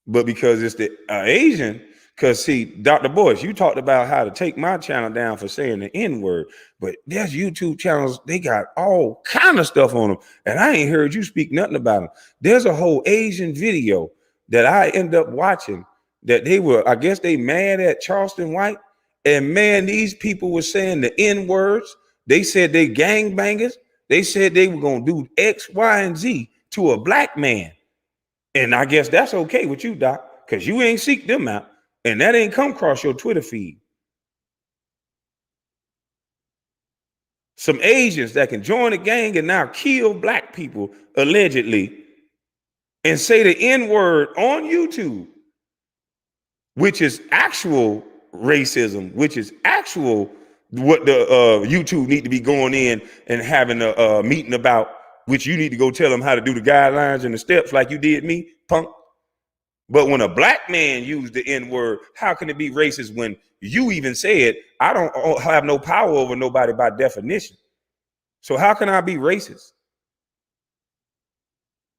But because it's the Asian, Because see, Dr. Boyce, you talked about how to take my channel down for saying the N-word, but there's YouTube channels, they got all kind of stuff on them, and I ain't heard you speak nothing about them. There's a whole Asian video that I end up watching that they were, I guess they mad at Charleston White, and man, these people were saying the N-words. They said they gangbangers. They said they were going to do X, Y, and Z to a black man. And I guess that's okay with you, Doc, because you ain't seek them out. And that ain't come across your Twitter feed. Some Asians that can join a gang and now kill black people, allegedly, and say the N-word on YouTube, which is actual racism, which is actual what the YouTube need to be going in and having a meeting about, which you need to go tell them how to do the guidelines and the steps like you did me, punk. But when a black man used the N-word, how can it be racist when you even said, I don't have no power over nobody by definition? So how can I be racist?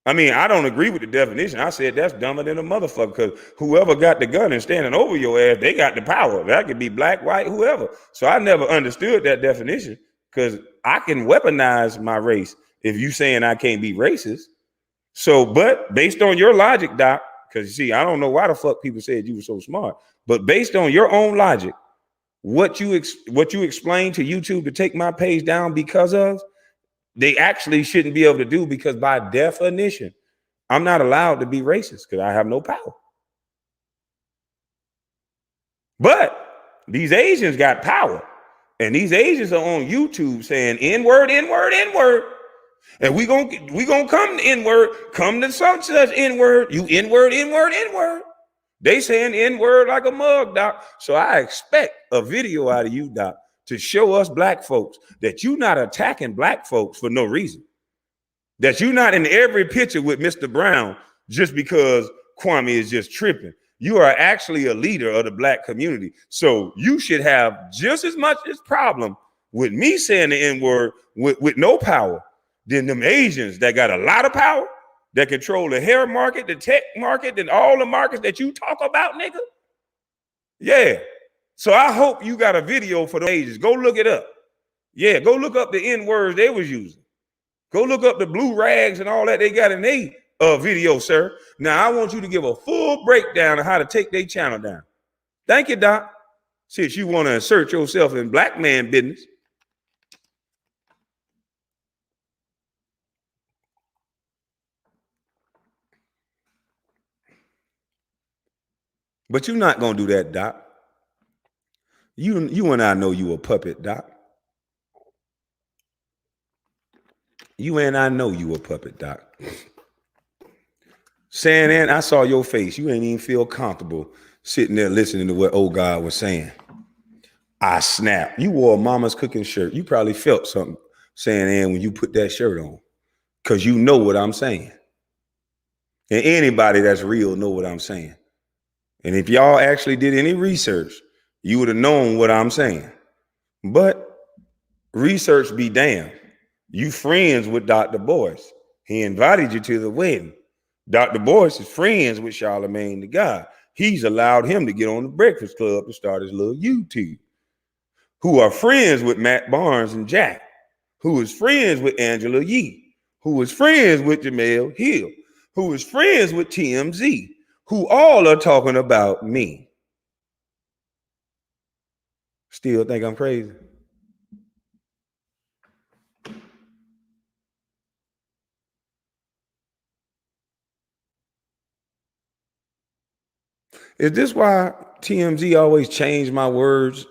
I mean, I don't agree with the definition. I said that's dumber than a motherfucker, because whoever got the gun and standing over your ass, they got the power. That could be black, white, whoever. So I never understood that definition, because I can weaponize my race if you saying I can't be racist. So, but based on your logic, Doc, because you see, I don't know why the fuck people said you were so smart, but based on your own logic, what you explained to YouTube to take my page down because of, they actually shouldn't be able to do, because by definition, I'm not allowed to be racist because I have no power. But these Asians got power, and these Asians are on YouTube saying N-word, N-word, N-word. And we gonna come to N-word, come to some such N-word, you N-word, N-word, N-word. They saying N-word like a mug, Doc. So I expect a video out of you, Doc, to show us black folks that you're not attacking black folks for no reason. That you're not in every picture with Mr. Brown just because Kwame is just tripping. You are actually a leader of the black community. So you should have just as much as problem with me saying the N-word with no power than them Asians that got a lot of power, that control the hair market, the tech market, and all the markets that you talk about, nigga. Yeah. So I hope you got a video for the Asians. Go look it up. Yeah, go look up the N-words they was using. Go look up the blue rags and all that they got in their video, sir. Now, I want you to give a full breakdown of how to take their channel down. Thank you, Doc. Since you want to assert yourself in black man business. But you're not going to do that, Doc. You and I know you a puppet, Doc. You and I know you a puppet, Doc. Saying that, I saw your face. You ain't even feel comfortable sitting there listening to what old God was saying. I snapped. You wore a Mama's Cooking shirt. You probably felt something saying, and when you put that shirt on, because you know what I'm saying. And anybody that's real know what I'm saying. And if y'all actually did any research, you would have known what I'm saying. But research be damned. You friends with Dr. Boyce. He invited you to the wedding. Dr. Boyce is friends with Charlemagne the God. He's allowed him to get on the Breakfast Club to start his little YouTube. Who are friends with Matt Barnes and Jack. Who is friends with Angela Yee. Who is friends with Jamel Hill. Who is friends with TMZ. Who all are talking about me. Still think I'm crazy? Is this why TMZ always changed my words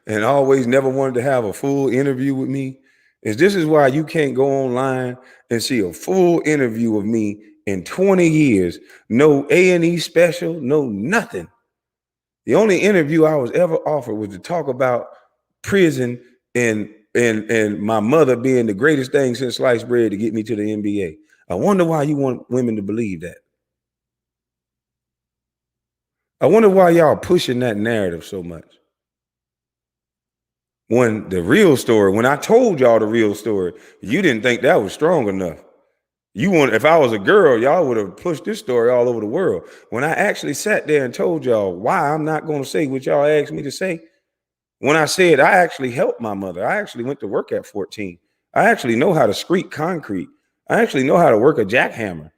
and always never wanted to have a full interview with me? This is why you can't go online and see a full interview of me in 20 years, no A&E special, no nothing. The only interview I was ever offered was to talk about prison and my mother being the greatest thing since sliced bread to get me to the NBA. I wonder why you want women to believe that. I wonder why y'all pushing that narrative so much. When the real story, when I told y'all the real story, you didn't think that was strong enough. If I was a girl, y'all would have pushed this story all over the world. When I actually sat there and told y'all why I'm not going to say what y'all asked me to say, when I said I actually helped my mother, I actually went to work at 14. I actually know how to screed concrete. I actually know how to work a jackhammer.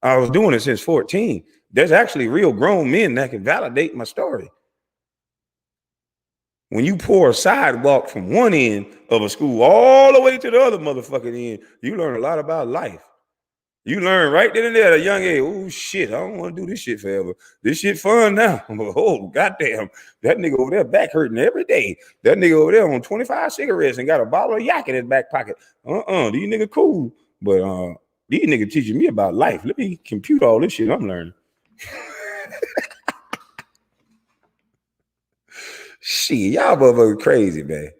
I was doing it since 14. There's actually real grown men that can validate my story. When you pour a sidewalk from one end of a school all the way to the other motherfucking end, you learn a lot about life. You learn right then and there at a young age, oh shit, I don't want to do this shit forever. This shit fun now. Oh, goddamn. That nigga over there back hurting every day. That nigga over there on 25 cigarettes and got a bottle of yak in his back pocket. These niggas cool. But these niggas teaching me about life. Let me compute all this shit I'm learning. Shit, y'all motherfuckers crazy, man.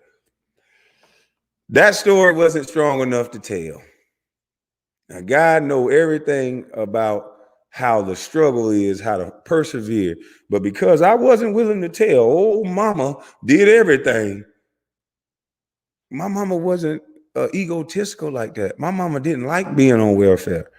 That story wasn't strong enough to tell. Now, God knows everything about how the struggle is, how to persevere. But because I wasn't willing to tell, old mama did everything. My mama wasn't egotistical like that. My mama didn't like being on welfare.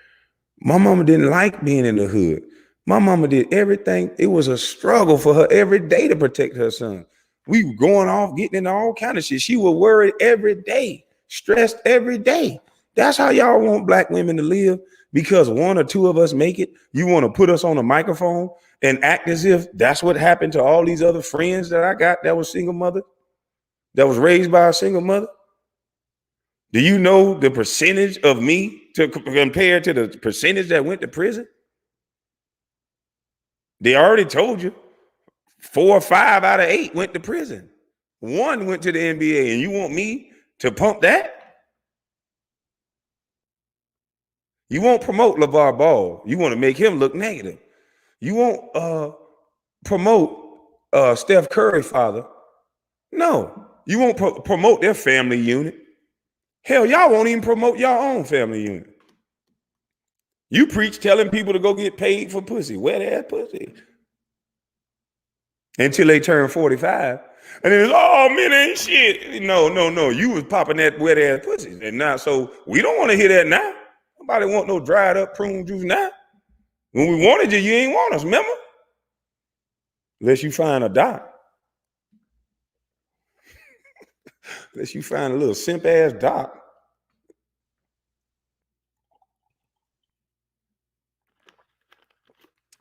My mama didn't like being in the hood. My mama did everything. It was a struggle for her every day to protect her son. We were going off, getting into all kind of shit. She was worried every day, stressed every day. That's how y'all want black women to live, because one or two of us make it. You want to put us on a microphone and act as if that's what happened to all these other friends that I got that was single mother, that was raised by a single mother. Do you know the percentage of me to compare to the percentage that went to prison? They already told you 4 or 5 out of 8 went to prison. 1 went to the NBA, and you want me to pump that? You won't promote LeVar Ball. You want to make him look negative. You won't promote Steph Curry father. No, you won't promote their family unit. Hell, y'all won't even promote your own family unit. You preach telling people to go get paid for pussy, wet ass pussy, until they turn 45. And then, oh, men ain't shit. No. You was popping that wet ass pussy. And now, so we don't want to hear that now. Nobody want no dried up prune juice now. When we wanted you, you ain't want us, remember? Unless you find a doc. Unless you find a little simp ass doc.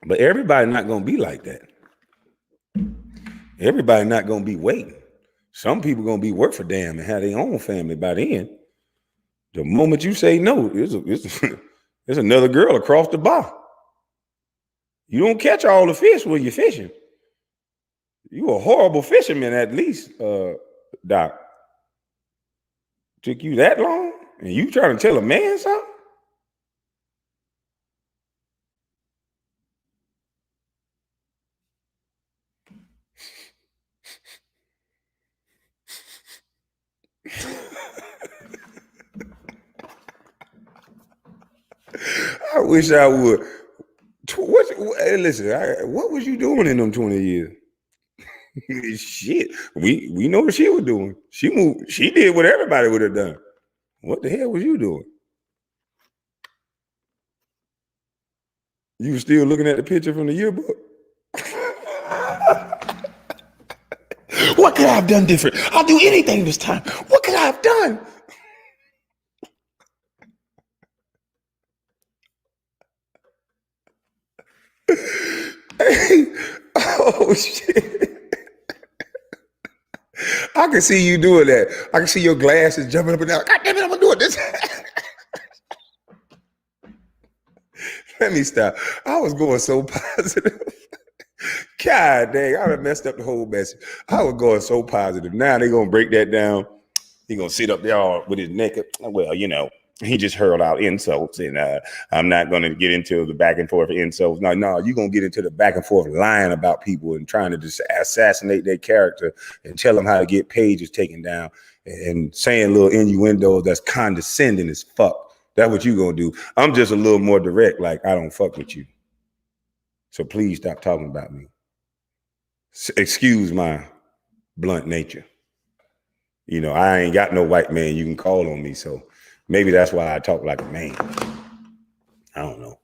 But everybody not gonna be like that. Everybody not gonna be waiting. Some people gonna be work for damn and have their own family by then. The moment you say no, there's another girl across the bar. You don't catch all the fish when you're fishing. You a horrible fisherman, at least, Doc. Took you that long? And you trying to tell a man something? I wish I would. Listen, what was you doing in them 20 years? Shit, we know what she was doing. She moved. She did what everybody would have done. What the hell was you doing? You were still looking at the picture from the yearbook? What could I have done different? I'll do anything this time. What could I have done? Hey, oh shit. I can see you doing that. I can see your glasses jumping up and down. God damn it, I'm gonna do it this. Let me stop. I was going so positive. God dang, I done messed up the whole message. I was going so positive. Now they're gonna break that down. He gonna sit up there with his neck up. Well, you know, he just hurled out insults, and I'm not gonna get into the back and forth insults. No, you're gonna get into the back and forth lying about people and trying to just assassinate their character and tell them how to get pages taken down and saying little innuendos that's condescending as fuck. That's what you gonna do. I'm just a little more direct, like I don't fuck with you. So please stop talking about me. Excuse my blunt nature. You know, I ain't got no white man you can call on me, so maybe that's why I talk like a man. I don't know.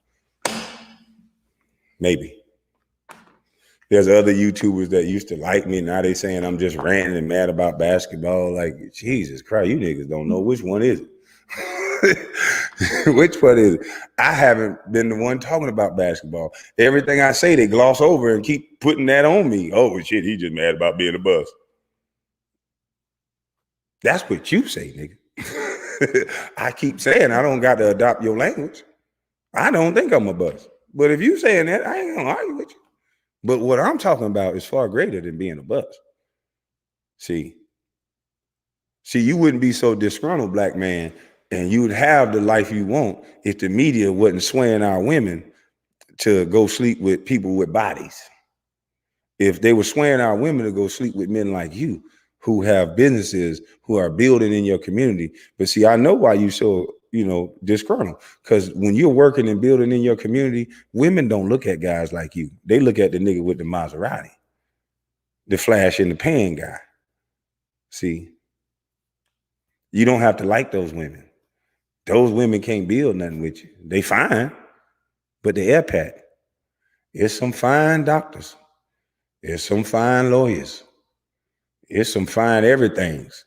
Maybe. There's other YouTubers that used to like me. Now they saying I'm just ranting and mad about basketball. Like, Jesus Christ, you niggas don't know which one is it. Which one is it? I haven't been the one talking about basketball. Everything I say, they gloss over and keep putting that on me. Oh, shit, he just mad about being a bust. That's what you say, nigga. I keep saying I don't got to adopt your language. I don't think I'm a bust. But if you saying that, I ain't gonna argue with you. But what I'm talking about is far greater than being a bust. See, you wouldn't be so disgruntled, black man, and you would have the life you want if the media wasn't swaying our women to go sleep with people with bodies. If they were swaying our women to go sleep with men like you, who have businesses, who are building in your community. But see, I know why you so, disgruntled. Because when you're working and building in your community, women don't look at guys like you. They look at the nigga with the Maserati, the flash in the pan guy. See, you don't have to like those women. Those women can't build nothing with you. They fine, but the air pack. It's some fine doctors. There's some fine lawyers. It's some fine everythings.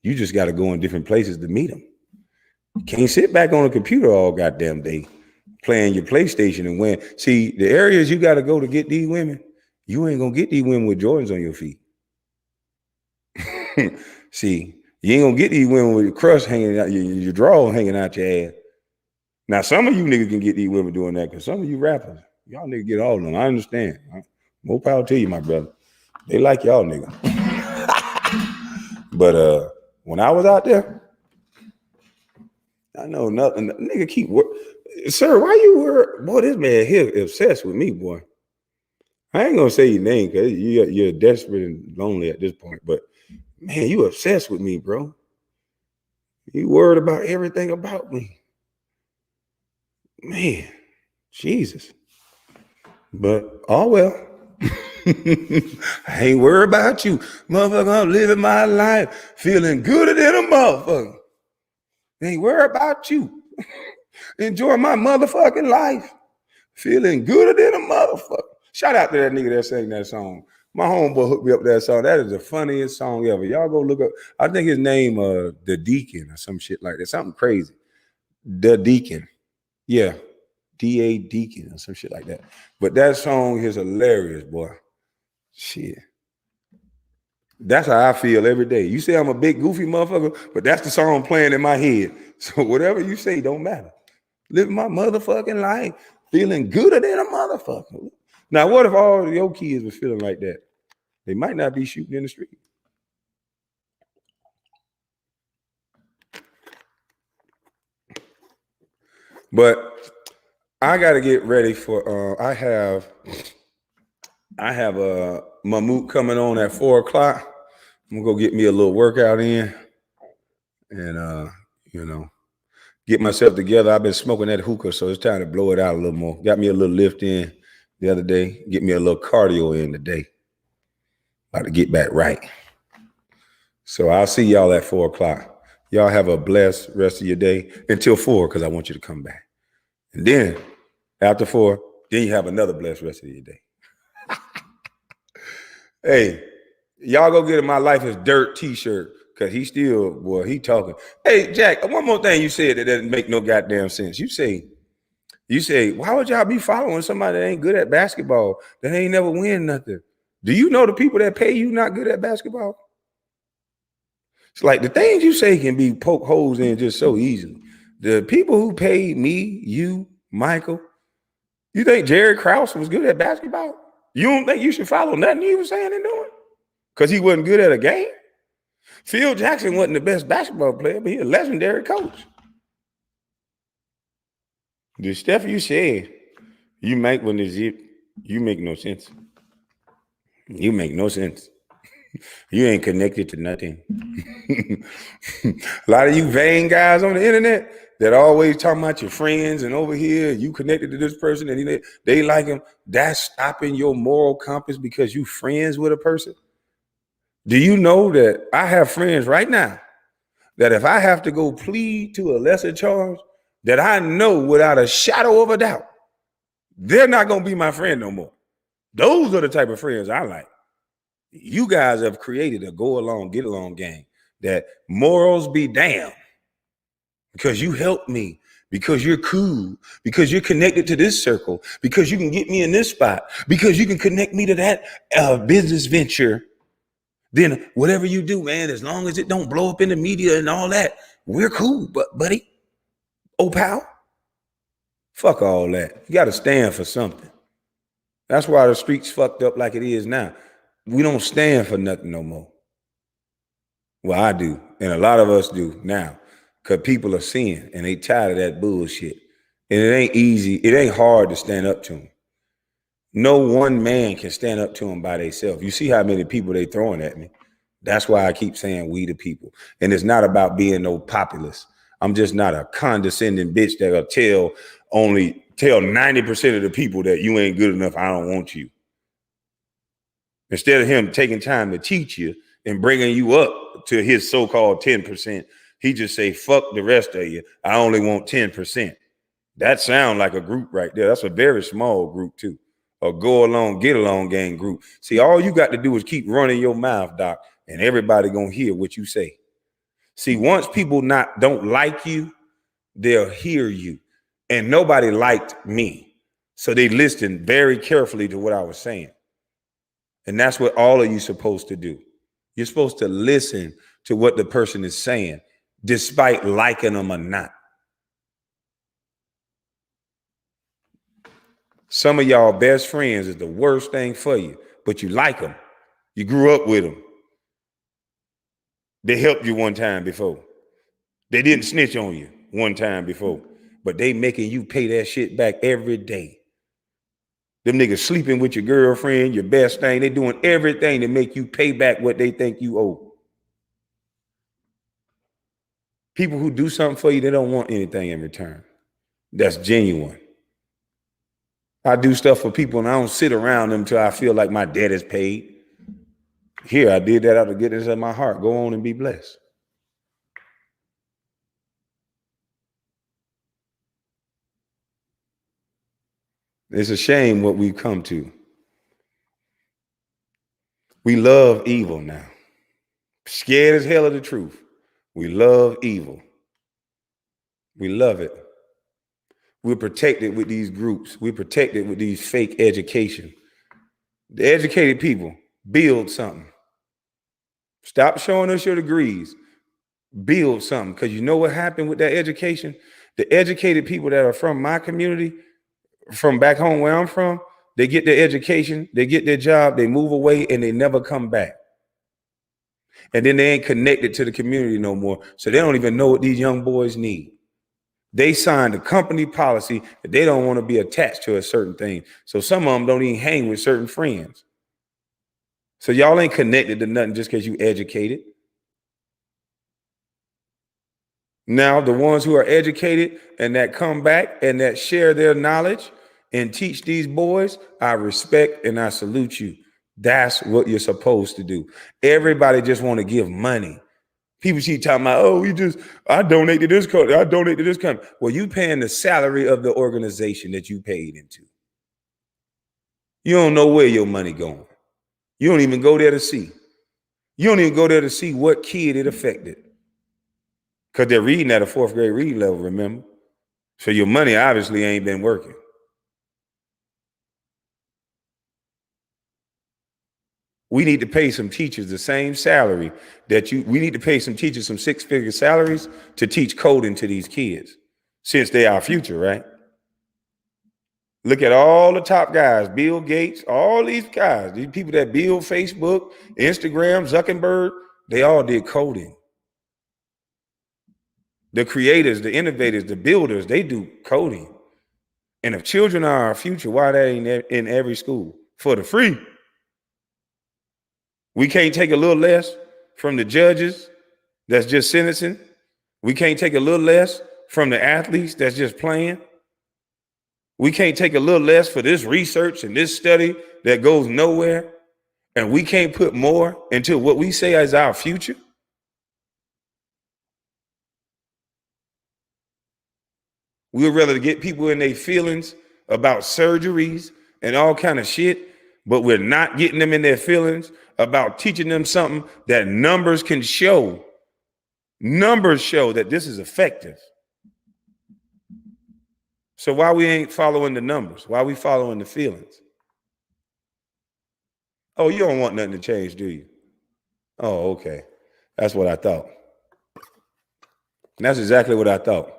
You just got to go in different places to meet them. You can't sit back on a computer all goddamn day playing your PlayStation and win. See, the areas you got to go to get these women, you ain't going to get these women with Jordans on your feet. See, you ain't going to get these women with your crush hanging out, your drawers hanging out your ass. Now, some of you niggas can get these women doing that because some of you rappers, y'all niggas get all of them. I understand. More power to you, my brother. They like y'all nigga. But when I was out there, I know nothing. Nigga keep work. Sir, why you were, boy, this man here obsessed with me, boy. I ain't gonna say your name because you're desperate and lonely at this point, but man, you obsessed with me, bro. You worried about everything about me. Man, Jesus. But oh well. I ain't worried about you. Motherfucker, I'm living my life feeling gooder than a motherfucker. Ain't worried about you. Enjoy my motherfucking life. Feeling gooder than a motherfucker. Shout out to that nigga that sang that song. My homeboy hooked me up with that song. That is the funniest song ever. Y'all go look up. I think his name The Deacon or some shit like that. Something crazy. The Deacon. Yeah. D.A. Deacon or some shit like that. But that song is hilarious, boy. Shit. That's how I feel every day. You say I'm a big goofy motherfucker, but that's the song playing in my head. So whatever you say don't matter. Living my motherfucking life, feeling gooder than a motherfucker. Now, what if all your kids were feeling like that? They might not be shooting in the street. But I got to get ready for. I have a Mahmoud coming on at 4:00. I'm gonna go get me a little workout in, and get myself together. I've been smoking that hookah, so it's time to blow it out a little more. Got me a little lift in the other day. Get me a little cardio in today. About to get back right. So I'll see y'all at 4:00. Y'all have a blessed rest of your day until 4, because I want you to come back. And then after 4, then you have another blessed rest of your day. Hey, y'all go get My Life is Dirt t-shirt, because he still, boy, he talking. Hey, Jack, one more thing you said that doesn't make no goddamn sense. You say, why would y'all be following somebody that ain't good at basketball, that ain't never win nothing? Do you know the people that pay you not good at basketball? It's like the things you say can be poke holes in just so easily. The people who paid me, you, Michael, you think Jerry Krause was good at basketball? You don't think you should follow nothing he was saying and doing? Because he wasn't good at a game? Phil Jackson wasn't the best basketball player, but he's a legendary coach. The stuff you said, you make when it's it, you make no sense. You make no sense. You ain't connected to nothing. A lot of you vain guys on the internet that always talking about your friends and over here, you connected to this person and they like him. That's stopping your moral compass because you friends with a person. Do you know that I have friends right now that if I have to go plead to a lesser charge, that I know without a shadow of a doubt, they're not going to be my friend no more. Those are the type of friends I like. You guys have created a go along, get along gang that morals be damned because you helped me, because you're cool, because you're connected to this circle, because you can get me in this spot, because you can connect me to that business venture. Then whatever you do, man, as long as it don't blow up in the media and all that, we're cool, but buddy, oh pal, fuck all that. You got to stand for something. That's why the streets fucked up like it is now. We don't stand for nothing no more. Well, I do, and a lot of us do now, because people are seeing and they tired of that bullshit. And it ain't easy. It ain't hard to stand up to them. No one man can stand up to them by themselves. You see how many people they throwing at me. That's why I keep saying we the people. And it's not about being no populist. I'm just not a condescending bitch that'll tell 90% of the people that you ain't good enough. I don't want you. Instead of him taking time to teach you and bringing you up to his so-called 10%, he just say, fuck the rest of you. I only want 10%. That sound like a group right there. That's a very small group too. A go along, get along gang group. See, all you got to do is keep running your mouth, Doc, and everybody gonna hear what you say. See, once people don't like you, they'll hear you. And nobody liked me. So they listened very carefully to what I was saying. And that's what all of you supposed to do. You're supposed to listen to what the person is saying, despite liking them or not. Some of y'all best friends is the worst thing for you, but you like them. You grew up with them. They helped you one time before. They didn't snitch on you one time before, but they making you pay that shit back every day. Them niggas sleeping with your girlfriend, your best thing. They doing everything to make you pay back what they think you owe. People who do something for you, they don't want anything in return. That's genuine. I do stuff for people and I don't sit around them until I feel like my debt is paid. Here, I did that out of goodness of my heart. Go on and be blessed. It's a shame what we've come to. We love evil now. Scared as hell of the truth. We love evil. We love it. We're protected with these groups. We're protected with these fake education. The educated people, build something. Stop showing us your degrees. Build something. Because you know what happened with that education? The educated people that are from my community, from back home where I'm from, they get their education, they get their job, they move away, and they never come back. And then they ain't connected to the community no more. So they don't even know what these young boys need. They signed a company policy that they don't want to be attached to a certain thing. So some of them don't even hang with certain friends. So y'all ain't connected to nothing just because you educated. Now, the ones who are educated and that come back and that share their knowledge and teach these boys, I respect and I salute you. That's what you're supposed to do. Everybody just want to give money. People keep talking about, oh, I donate to this company. I donate to this company. Well, you paying the salary of the organization that you paid into. You don't know where your money going. You don't even go there to see. You don't even go there to see what kid it affected. Because they're reading at a 4th grade reading level, remember? So your money obviously ain't been working. We need to pay some teachers the same salary we need to pay some teachers some 6-figure salaries to teach coding to these kids, since they are our future, right? Look at all the top guys, Bill Gates, all these guys, these people that build Facebook, Instagram, Zuckerberg, they all did coding. The creators, the innovators, the builders, they do coding. And if children are our future, why they ain't in every school? For the free. We can't take a little less from the judges that's just sentencing. We can't take a little less from the athletes that's just playing. We can't take a little less for this research and this study that goes nowhere. And we can't put more into what we say is our future. We would rather get people in their feelings about surgeries and all kind of shit, but we're not getting them in their feelings about teaching them something that numbers can show. Numbers show that this is effective. So why we ain't following the numbers? Why we following the feelings? Oh, you don't want nothing to change, do you? Oh, okay. That's what I thought. And that's exactly what I thought.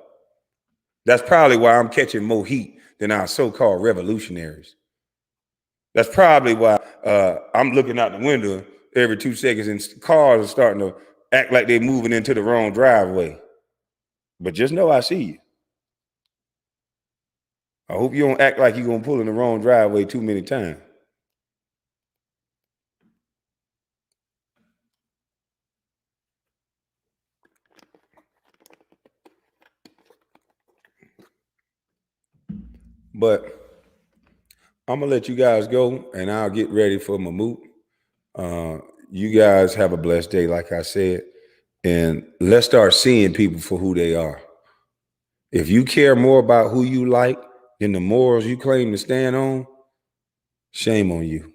That's probably why I'm catching more heat than our so-called revolutionaries. That's probably why I'm looking out the window every 2 seconds and cars are starting to act like they're moving into the wrong driveway. But just know I see you. I hope you don't act like you're going to pull in the wrong driveway too many times. But I'm going to let you guys go and I'll get ready for my moot. You guys have a blessed day, like I said. And let's start seeing people for who they are. If you care more about who you like than the morals you claim to stand on, shame on you.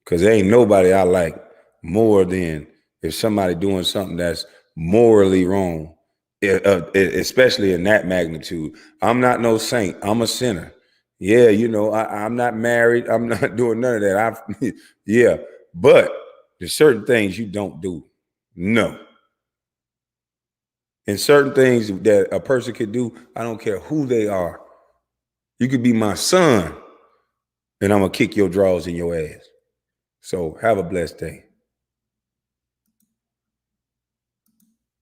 Because there ain't nobody I like more than if somebody doing something that's morally wrong, especially in that magnitude. I'm not no saint. I'm a sinner. Yeah, I'm not married. I'm not doing none of that. Yeah, but there's certain things you don't do. No. And certain things that a person could do, I don't care who they are. You could be my son, and I'm going to kick your drawers in your ass. So have a blessed day.